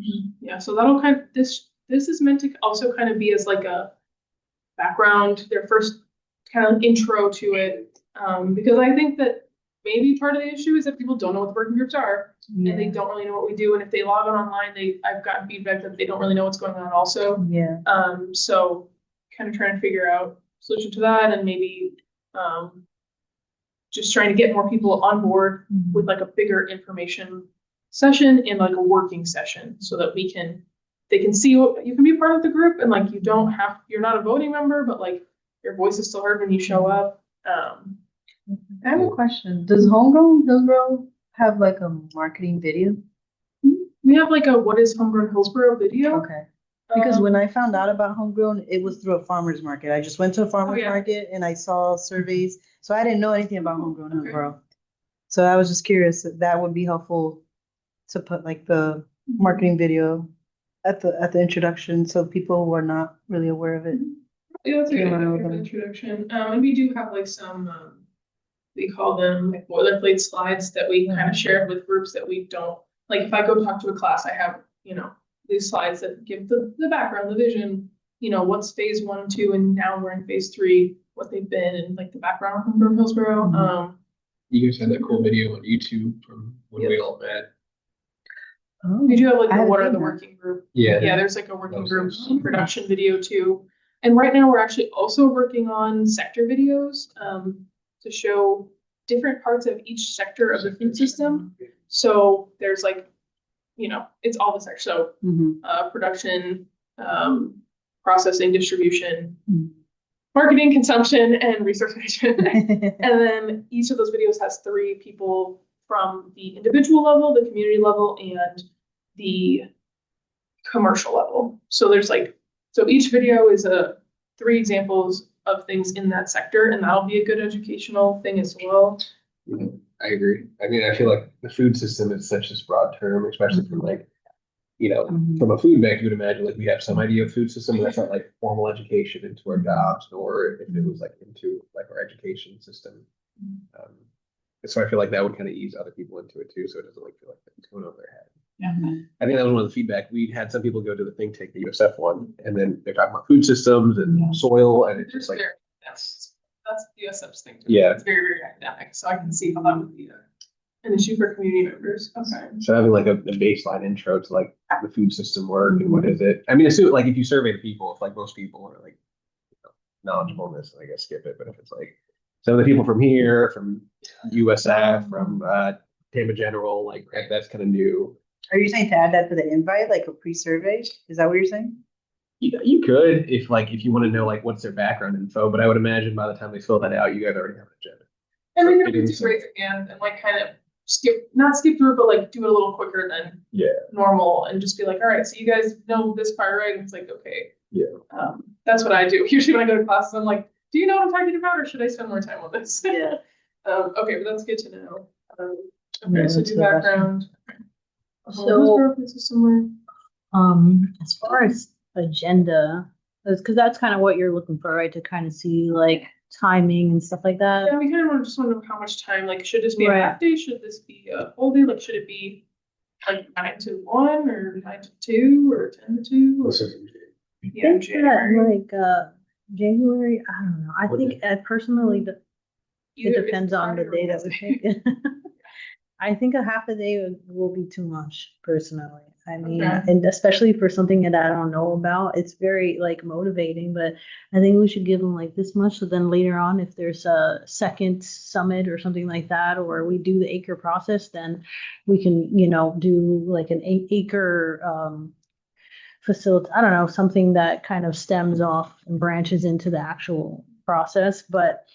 Yeah, so that'll kind of, this is meant to also kind of be as like a background, their first kind of intro to it. Because I think that maybe part of the issue is that people don't know what the working groups are and they don't really know what we do. And if they log on online, I've gotten feedback that they don't really know what's going on also. Yeah. So kind of trying to figure out a solution to that, and maybe just trying to get more people on board with like a bigger information session and like a working session so that they can see what you can be part of the group, and like you're not a voting member, but like your voice is still heard when you show up. I have a question. Does Homegrown Hillsborough have like a marketing video? We have like a what is Homegrown Hillsborough video. Okay. Because when I found out about Homegrown, it was through a farmer's market. I just went to a farmer's yeah. market and I saw surveys. So I didn't know anything about Homegrown Hillsborough. So I was just curious if that would be helpful to put like the marketing video at the introduction, so people who are not really aware of it. Yeah, that's a good Came out idea for with the them. introduction. And we do have like some, we call them like boilerplate slides that we kind of shared with groups that we don't, like if I go talk to a class, I have, these slides that give the background, the vision, what's phase 1, 2, and now we're in phase 3, what they've been, and like the background from Hillsborough. You guys had that cool video on YouTube from when we all met. We do have like I the haven't what are seen the that. working group. Yeah. Yeah, there's like a working Those group things. production video too. And right now we're actually also working on sector videos to show different parts of each sector of the food system. So there's like, it's all the sectors. So production, processing, distribution, marketing, consumption, and resource management. And then each of those videos has 3 people from the individual level, the community level, and the commercial level. So there's like, so each video is 3 examples of things in that sector, and that'll be a good educational thing as well. I agree. I mean, I feel like the food system is such a broad term, especially from like, from a food bank, you would imagine like we have some idea of food system, but that's not like formal education into our jobs, or if it was like into like our education system. So I feel like that would kind of ease other people into it too, so it doesn't like feel like it's going over their head. I think that was one of the feedback. We had some people go to the think tank, the USF one, and then they're talking about food systems and soil, and it's just like that's the USF's thing. Yeah. It's very, very academic, so I can see how that would be an issue for community members. Okay. So having like a baseline intro to like how the food system work and what is it? I mean, assume like if you survey the people, if like most people are like knowledgeable in this, I guess skip it. But if it's like some of the people from here, from USF, from Tama General, like that's kind of new. Are you saying to add that to the invite, like a pre-survey? Is that what you're saying? You could if you want to know like what's their background info, but I would imagine by the time they fill that out, you guys already have an agenda. And then you can just raise your hand and like kind of not skip through, but like do it a little quicker than normal, and just be like, all right, so you guys know this part, right? And it's like, okay. Yeah. That's what I do. Usually when I go to classes, I'm like, do you know what I'm talking about, or should I spend more time on this? Yeah. Okay, but that's good to know. Okay, Yeah, so that's do the background. So, somewhere. as far as agenda, because that's kind of what you're looking for, right? To kind of see like timing and stuff like that. Yeah, we kind of just want to know how much time. Like, should this be a Right. half day? Should this be a whole day? Like, should it be like 9 to 1 or 9 to 2 or 10 to 2? Or, yeah, I think January. that January, I don't know. I What think personally, it Either depends on the Friday or day that we Wednesday. pick. I think a half a day will be too much personally. I mean, Okay. and especially for something that I don't know about, it's very like motivating, but I think we should give them like this much. So then later on, if there's a second summit or something like that, or we do the acre process, then we can, do like an acre, facility. I don't know, something that kind of stems off and branches into the actual process. But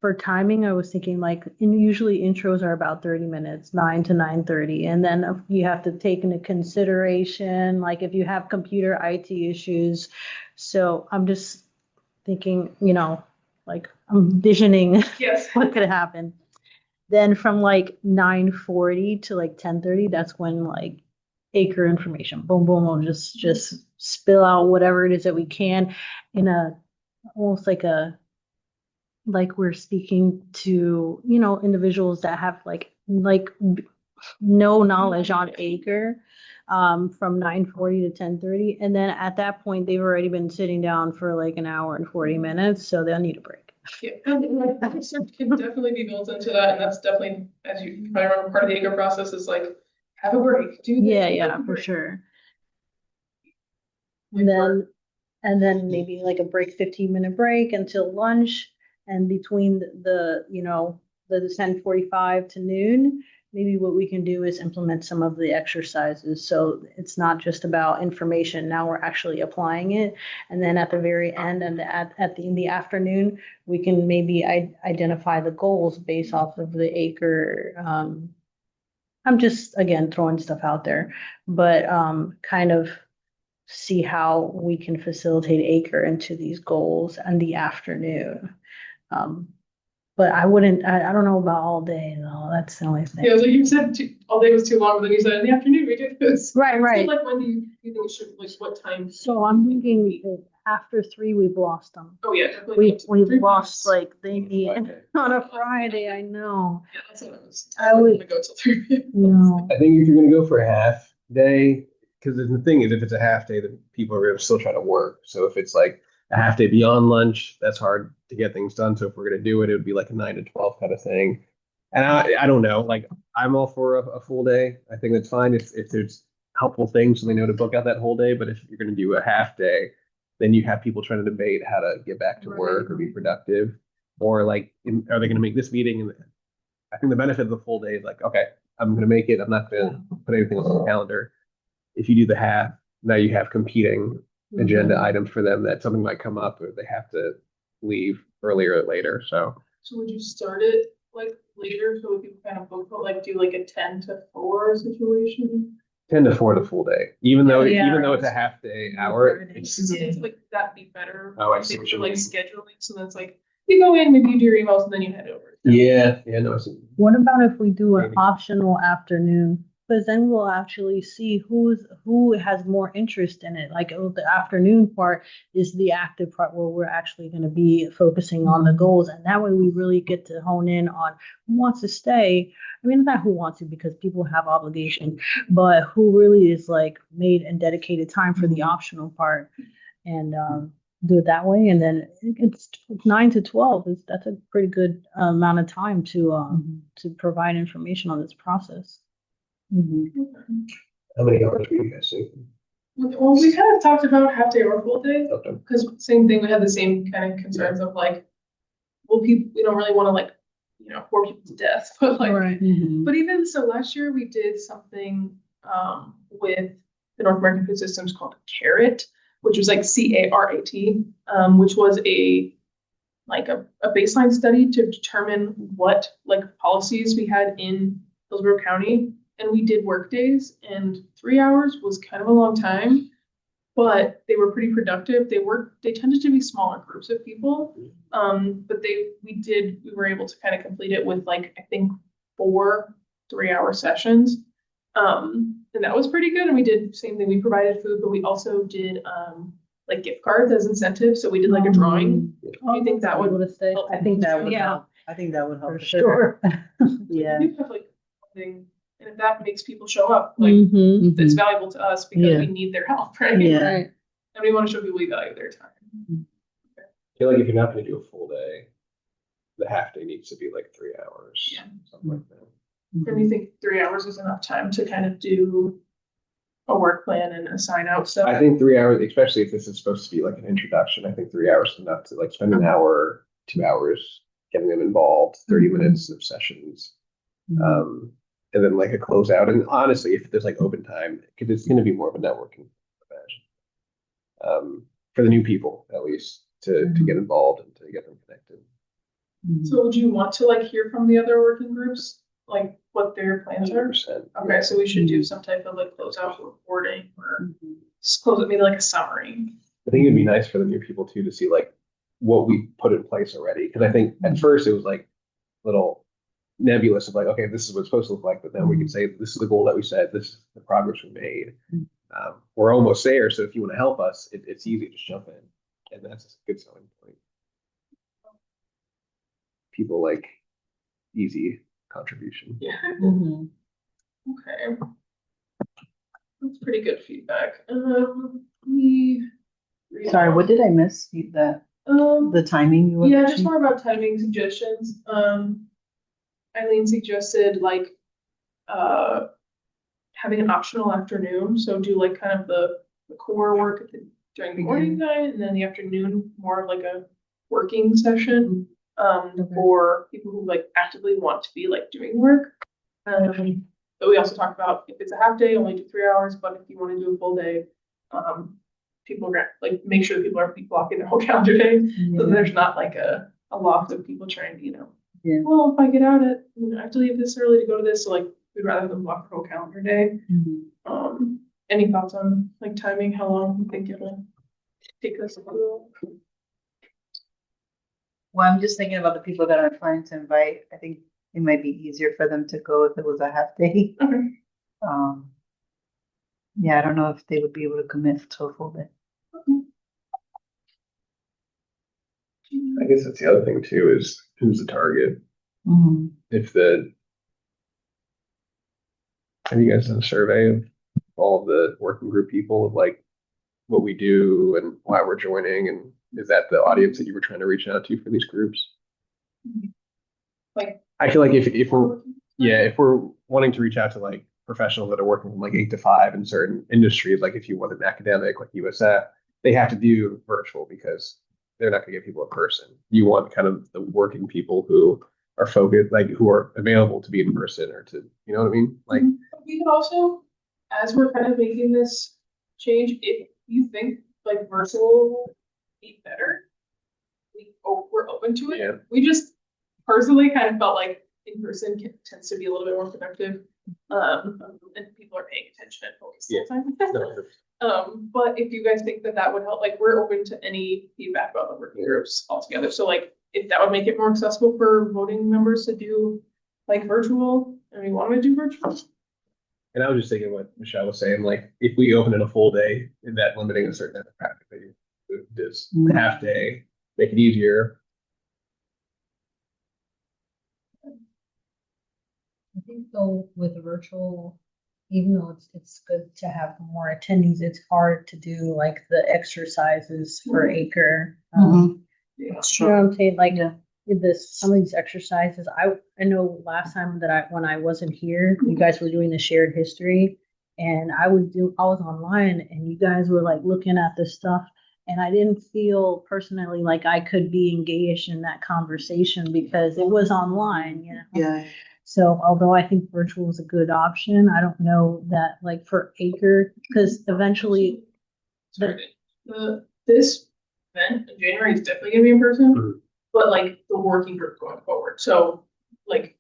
for timing, I was thinking like, usually intros are about 30 minutes, 9 to 9:30. And then you have to take into consideration, like if you have computer IT issues. So I'm just thinking, like I'm visioning Yes. what could happen. Then from like 9:40 to like 10:30, that's when like acre information, boom, boom, we'll just spill out whatever it is that we can in almost like we're speaking to, individuals that have like no knowledge on acre, from 9:40 to 10:30. And then at that point, they've already been sitting down for like an hour and 40 minutes. So they'll need a break. Yeah, and like research can definitely be built into that, and that's definitely, as you probably remember, part of the acre process is like have a break, do this, Yeah, have a for break. sure. Like, And then maybe like a 15-minute break until lunch. And between the 10:45 to noon, maybe what we can do is implement some of the exercises. So it's not just about information. Now we're actually applying it. And then at the very end and in the afternoon, we can maybe identify the goals based off of the acre. I'm just, again, throwing stuff out there, but kind of see how we can facilitate acre into these goals in the afternoon. But I don't know about all day though. That's the only thing. Yeah, so you said all day was too long, but then you said in the afternoon we do this. Right. So like when do you think it should, like what time? So I'm thinking that after 3, we've lost them. Oh, yeah, definitely. We've 3 lost, p.m. like, they need on a Friday, I know. Yeah, that's what I was. I would- gonna go till 3 p.m. No. I think if you're gonna go for a half day, because the thing is, if it's a half day, then people are gonna still try to work. So if it's like a half day beyond lunch, that's hard to get things done. So if we're gonna do it, it would be like a 9 to 12 kind of thing. And I don't know, like I'm all for a full day. I think that's fine if there's helpful things so they know to book out that whole day. But if you're gonna do a half day, then you have people trying to debate how to get back to work or be productive, or like, are they going to make this meeting? And I think the benefit of the full day is like, okay, I'm going to make it. I'm not going to put anything on the calendar. If you do the half, now you have competing agenda items for them that something might come up or they have to leave earlier or later. So So would you start it like later so we can kind of book, but like do like a 10 to 4 situation? 10 to 4 the full day, even though Yeah. it's a half day hour. It's like that'd be better. Oh, I I see think what for you like mean. scheduling, so that's like you go in, maybe you do your emails, and then you head over. Yeah, no, I see. What about if we do an Maybe. optional afternoon? Because then we'll actually see who has more interest in it. Like the afternoon part is the active part where we're actually going to be focusing on the goals, and that way we really get to hone in on who wants to stay. I mean, not who wants to because people have obligation, but who really is like made and dedicated time for the optional part, and do it that way. And then it's 9 to 12. That's a pretty good amount of time to provide information on this process. How many hours were you guys thinking? Well, we kind of talked about half day or full day, Okay. because same thing, we had the same kind of concerns of like, well, people, we don't really want to like, bore people to death, but like, Right. but even so last year we did something with the North American Food Systems called CARAT, which was like CARAT, which was a baseline study to determine what like policies we had in Hillsborough County. And we did work days, and 3 hours was kind of a long time, but they were pretty productive. They tended to be smaller groups of people. But we were able to kind of complete it with like, I think 4 3-hour sessions. And that was pretty good. And we did same thing. We provided food, but we also did like gift cards as incentives. So we did like a drawing. Do you think that would help? I think that would Yeah. help. I think that would help For for sure. sure. Yeah. You have like something, and if that makes people show up, like Mhm. it's valuable to us because Yeah. we need their help, right? Yeah. Right. And we want to show people we value their time. I feel like if you're not going to do a full day, the half day needs to be like 3 hours, Yeah. something like that. And you think 3 hours is enough time to kind of do a work plan and assign out stuff? I think 3 hours, especially if this is supposed to be like an introduction, I think 3 hours is enough to like spend an hour, 2 hours getting them involved, 30 minutes of sessions. And then like a closeout. And honestly, if there's like open time, because it's going to be more of a networking event, for the new people, at least to get involved and to get them connected. So would you want to like hear from the other working groups, like what their plans are? 100%. Okay, so we should do some type of like closeout reporting or just close it, maybe like a summary. I think it'd be nice for the new people too to see like what we put in place already. Because I think at first it was like little nebulous of like, okay, this is what it's supposed to look like, but then we can say this is the goal that we set, this is the progress we made. We're almost there, so if you want to help us, it's easy to just jump in, and that's a good selling point. People like easy contribution. Yeah. Mhm. Okay. That's pretty good feedback. Sorry, what did I miss? The timing you were Yeah, just mentioning? more about timing suggestions. Eileen suggested like having an optional afternoon. So do like kind of the core work during the morning time, and then the afternoon more of like a working session for people who like actively want to be like doing work. But we also talked about if it's a half day, only do 3 hours, but if you want to do a full day, people are like make sure that people are blocking their whole calendar day, so there's not like a lot of people trying to, well, if I get out at, I have to leave this early to go to this, so like we'd rather than block the whole calendar day. Any thoughts on like timing? How long you think it'll take us? Well, I'm just thinking about the people that I'm trying to invite. I think it might be easier for them to go if it was a half day. Okay. Yeah, I don't know if they would be able to commit to a full day. I guess that's the other thing too, is who's the target? If have you guys done a survey of all of the working group people of like what we do and why we're joining, and is that the audience that you were trying to reach out to for these groups? Like, I feel like if we're wanting to reach out to like professionals that are working from like 8 to 5 in certain industries, like if you want an academic like USF, they have to do virtual because they're not going to get people in person. You want kind of the working people who are focused, like who are available to be in person or to, you know what I mean? Like we could also, as we're kind of making this change, if you think like virtual will be better, we're open to it. Yeah. We just personally kind of felt like in person tends to be a little bit more productive. And people are paying attention and focused all the time. No, But if you guys think that that would help, like, we're open to any feedback about the working groups altogether. So like, if that would make it more accessible for voting members to do like virtual, and we want to do virtual. and I was just thinking what Michelle was saying, like, if we open it a full day, that limiting a certain demographic, maybe this half day, make it easier. I think though with the virtual, even though it's good to have more attendees, it's hard to do like the exercises per acre. That's You know true. what I'm saying? Like Yeah. some of these exercises, I know last time that when I wasn't here, you guys were doing the shared history, and I was online, and you guys were like looking at this stuff, and I didn't feel personally like I could be engaged in that conversation because it was online, you know? Yeah. So although I think virtual is a good option, I don't know that like for acre, because eventually This event in January is definitely gonna be in person, Mhm. but like the working group going forward. So like,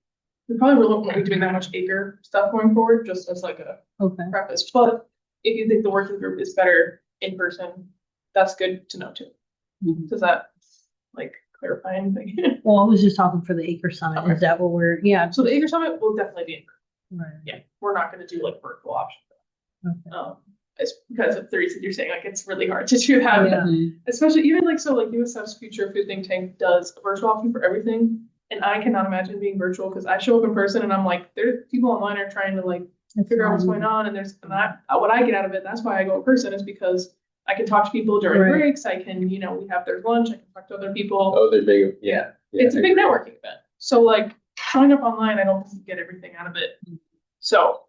we probably won't be doing that much acre stuff going forward, just as like a okay. preface. But if you think the working group is better in person, that's good to know too. Mhm. Does that like clarify anything? Well, I was just talking for the acre summit. Okay. Is that what yeah. So the acre summit will definitely be in person. Right. Yeah, we're not gonna do like virtual options. Okay. It's because of the reason you're saying, like, it's really hard to do that. Yeah. Especially even like, so like USF's Future Food Think Tank does a virtual option for everything. And I cannot imagine being virtual because I show up in person and I'm like, there people online are trying to like figure out what's going on. And what I get out of it, that's why I go in person, is because I can talk to people during Right. breaks. I can, we have their lunch. I can talk to other people. Oh, they're big, yeah. It's a big networking event. So like showing up online, I don't think you get everything out of it. So,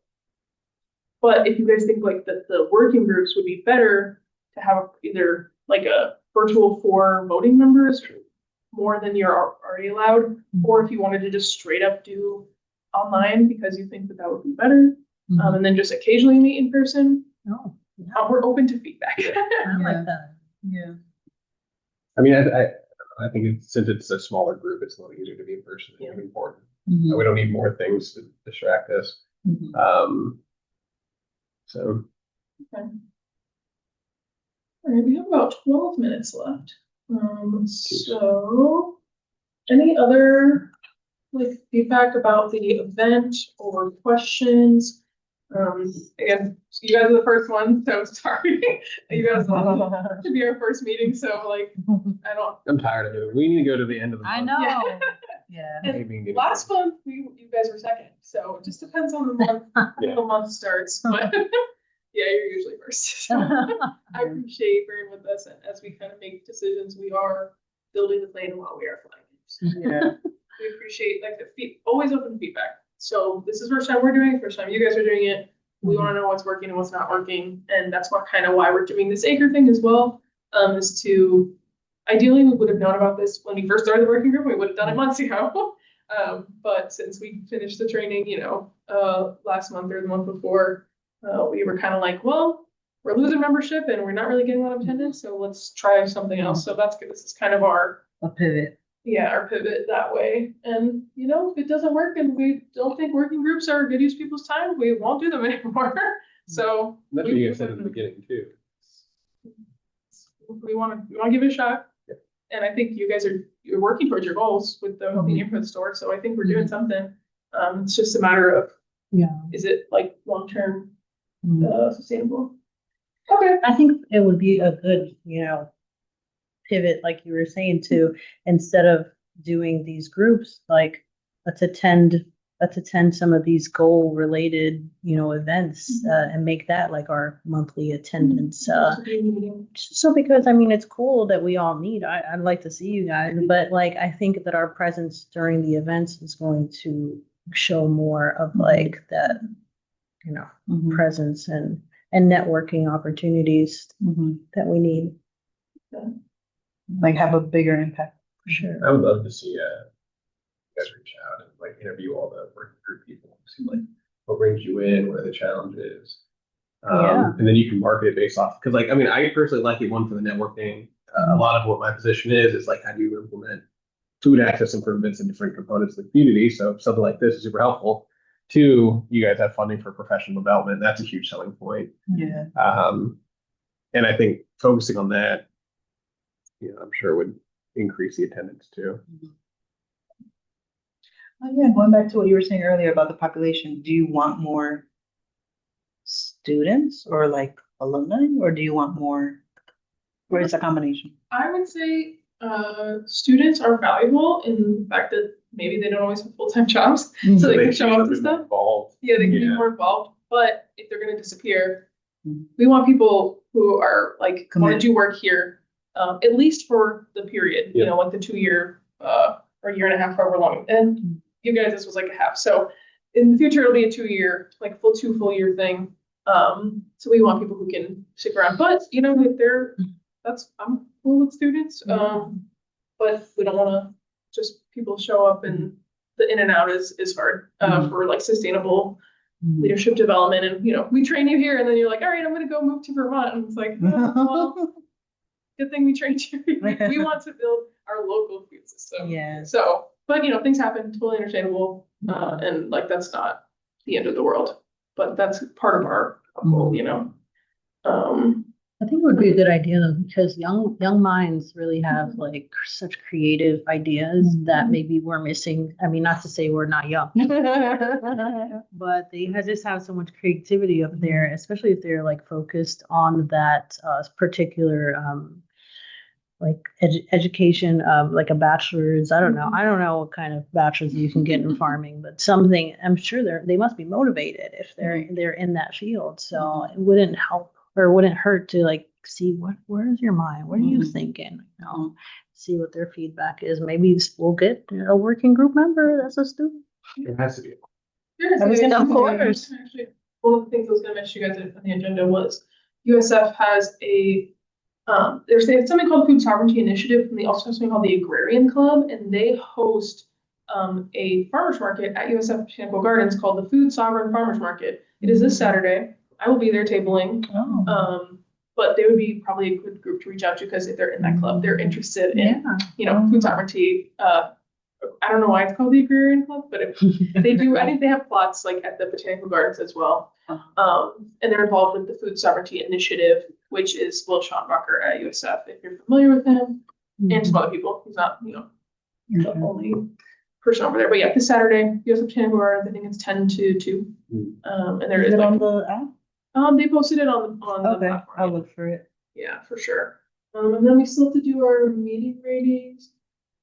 but if you guys think like the working groups would be better to have either like a virtual for voting members more than you're already allowed, or if you wanted to just straight up do online because you think that that would be better, and then just occasionally meet in person, Oh, yeah. we're open to feedback. I like that. Yeah. I mean, I think since it's a smaller group, it's a little easier to be in person. Yeah. It's important. Mhm. We don't need more things to distract us. Mhm. So Okay. All right, we have about 12 minutes left. So any other like feedback about the event or questions? Again, you guys are the first one, so sorry. You guys should be our first meeting, so like, I'm tired of it. We need to go to the end of the month. I know. Yeah. Yeah. And Maybe we can get it last done. month, you guys were second, so it just depends on the month, when the month starts, but yeah, you're usually first. So I appreciate bearing with us as we kind of make decisions. We are building the plane while we are flying. Yeah. We appreciate like always open feedback. So this is the first time we're doing it, first time you guys are doing it. We want to know what's working and what's not working. And that's why we're doing this acre thing as well. Is to ideally we would have known about this when we first started the working group. We would have done it months ago. But since we finished the training, last month or the month before, we were kind of like, well, we're losing membership and we're not really getting a lot of attendance, so let's try something else. So that's good. This is kind of our pivot. Yeah, our pivot that way. And if it doesn't work and we don't think working groups are good use of people's time, we won't do them anymore. So That's what you guys said at the beginning too. we want to give it a shot. Yeah. And I think you're working towards your goals with the healthy neighborhood store. So I think we're doing something. It's just a matter of, is it like long-term sustainable? Okay. I think it would be a good, pivot, like you were saying, to instead of doing these groups, like let's attend some of these goal related, events, and make that like our monthly attendance. So because it's cool that we all meet. I'd like to see you guys, but like I think that our presence during the events is going to show more of like that, presence and networking opportunities that we need. Like have a bigger impact. For sure. I would love to see you guys reach out and like interview all the working group people, see like what brings you in, what are the challenges, and then you can market it based off. Because I personally like it, one, for the networking. A lot of what my position is like, how do you implement food access improvements in different components of the community. So something like this is super helpful. Two, you guys have funding for professional development. That's a huge selling point. Yeah. And I think focusing on that, I'm sure would increase the attendance too. Oh, yeah, going back to what you were saying earlier about the population, do you want more students or like alumni, or do you want more, or it's a combination? I would say students are valuable in the fact that maybe they don't always have full-time jobs, so they can show up to stuff. Involved. Yeah, they can be more involved, but if they're gonna disappear, we want people who are like, want to do work here, at least for the period, you know, like the 2 year, or year and a half, however long. And you guys, this was like a half. So in the future, it'll be a 2 year, like full year thing. So we want people who can stick around, but you know, if they're, I'm cool with students. But we don't want to just people show up and the in and out is hard, for like sustainable leadership development. And, you know, we train you here and then you're like, all right, I'm going to go move to Vermont. And it's like, oh, well, good thing we trained you. We want to build our local food system. Yeah. So, but you know, things happen, totally understandable. And like, that's not the end of the world, but that's part of our goal, you know? I think it would be a good idea though, because young minds really have like such creative ideas that maybe we're missing. I mean, not to say we're not young, but they just have so much creativity up there, especially if they're like focused on that particular like education, like a bachelor's. I don't know what kind of bachelor's you can get in farming, but something. I'm sure they must be motivated if they're in that field. So it wouldn't help. Or wouldn't hurt to like see where's your mind? What are you thinking? You know, see what their feedback is. Maybe we'll get a working group member that's a student. It has to be. Of course. Actually, one of the things I was going to mention you guys on the agenda was USF has they have something called Food Sovereignty Initiative, and they also have something called the Agrarian Club, and they host a farmers market at USF Botanical Gardens called the Food Sovereign Farmers Market. It is this Saturday. I will be there tabling. But they would be probably a good group to reach out to because if they're in that club, they're interested in, you know, food sovereignty. I don't know why it's called the Agrarian Club, but they do. I think they have plots like at the Botanical Gardens as well. And they're involved with the Food Sovereignty Initiative, which is Will Schonbacher at USF, if you're familiar with him, and some other people. He's not, you know, the only person over there. But yeah, this Saturday, USF Botanical Gardens, I think it's 10 to 2. And there is it like, on the app? they posted it on the platform. I'll look for it. Yeah, for sure. And then we still have to do our meeting ratings.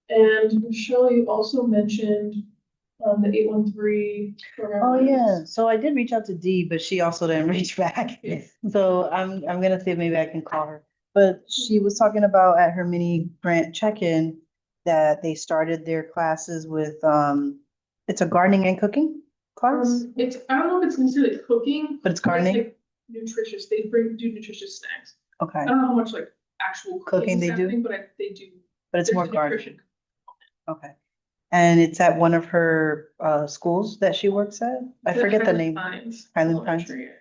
And Michelle, you also mentioned the 813 program. Oh yeah, so I did reach out to Dee, but she also didn't reach back. So I'm gonna see if maybe I can call her. But she was talking about at her mini grant check-in that they started their classes with it's a gardening and cooking class. I don't know if it's necessarily cooking, But it's gardening? like nutritious. They do nutritious snacks. Okay, I don't know how much like actual Cooking they is do? happening, but they do. but it's There's more a gardening. nutrition. Okay. And it's at one of her schools that she works at? I forget the name. Pines. Highland Pines. Elementary.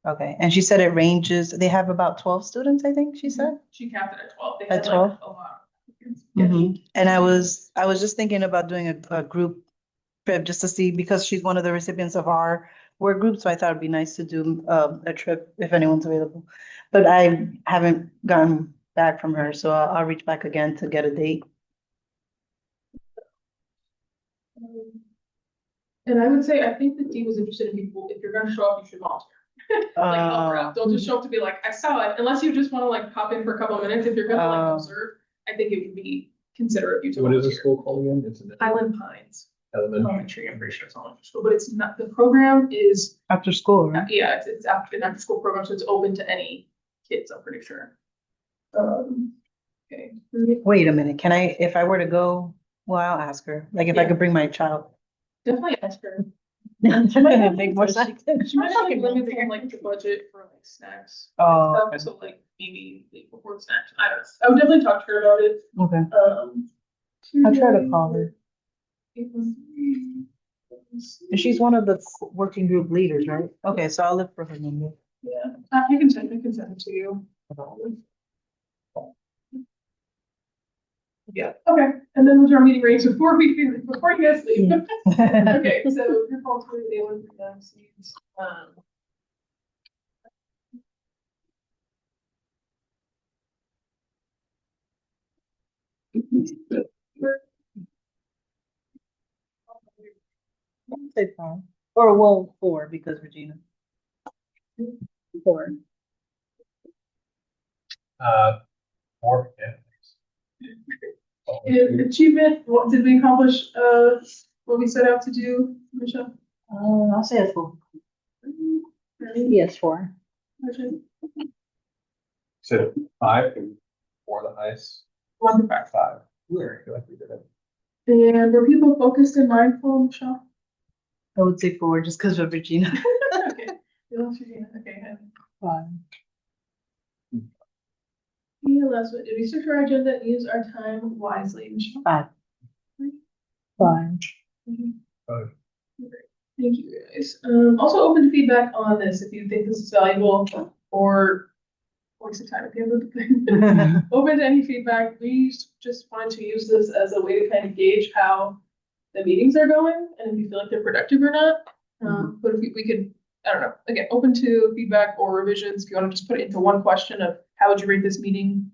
Okay, and she said it ranges, they have about 12 students, I think she said? She capped it at 12. They At had 12? like a lot. And I was just thinking about doing a group trip just to see, because she's one of the recipients of our work group, so I thought it'd be nice to do a trip if anyone's available. But I haven't gotten back from her, so I'll reach back again to get a date. And I would say, I think that Dee was interested in people, if you're gonna show up, you should volunteer. Like help her out. Don't just show up to be like, I saw it, unless you just wanna like pop in for a couple of minutes. If you're gonna like observe, I think it would be considerate of you to What is the volunteer. school called again? It's an Highland Pines elementary. Elementary. I'm pretty sure it's elementary school, but it's not, the program is, After school, right? yeah, it's after an after school program, so it's open to any kids, I'm pretty sure. Okay. Wait a minute, can I, if I were to go, well, I'll ask her, like if I could bring my child. Definitely ask her. Make more sense. She might have like limits on like the budget for like snacks. Oh, So like maybe leave before snacks. I don't know. I would definitely talk to her about it. okay, I'll try to call her. And she's one of the working group leaders, right? Okay, so I'll look for her number. Yeah, I can send it to you. Yeah, okay, and then we'll do our meeting rates before you guys leave. Yeah. Okay, so your fault for the one for them seats. Say five. Or well, four because Regina. 4. Four, yeah. And achievement, what did we accomplish, what we set out to do, Michelle? I'll say a four. Yes, 4. So 5 and 4 the highest. 1 to 5. 5. I feel like we did it. And were people focused and mindful, Michelle? I would say four just because of Regina. Okay, you lost Regina, okay, and 5. the last one, did we stick to our agenda and use our time wisely, Michelle? 5. 5. Five. Thank you, guys. Also open to feedback on this, if you think this is valuable or waste of time at the end of the thing. Open to any feedback. We just wanted to use this as a way to kind of gauge how the meetings are going and if you feel like they're productive or not. But if we could, I don't know, again, open to feedback or revisions. If you want to just put it into one question of how would you rate this meeting,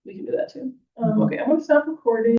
we can do that too. Okay, I'm gonna stop recording.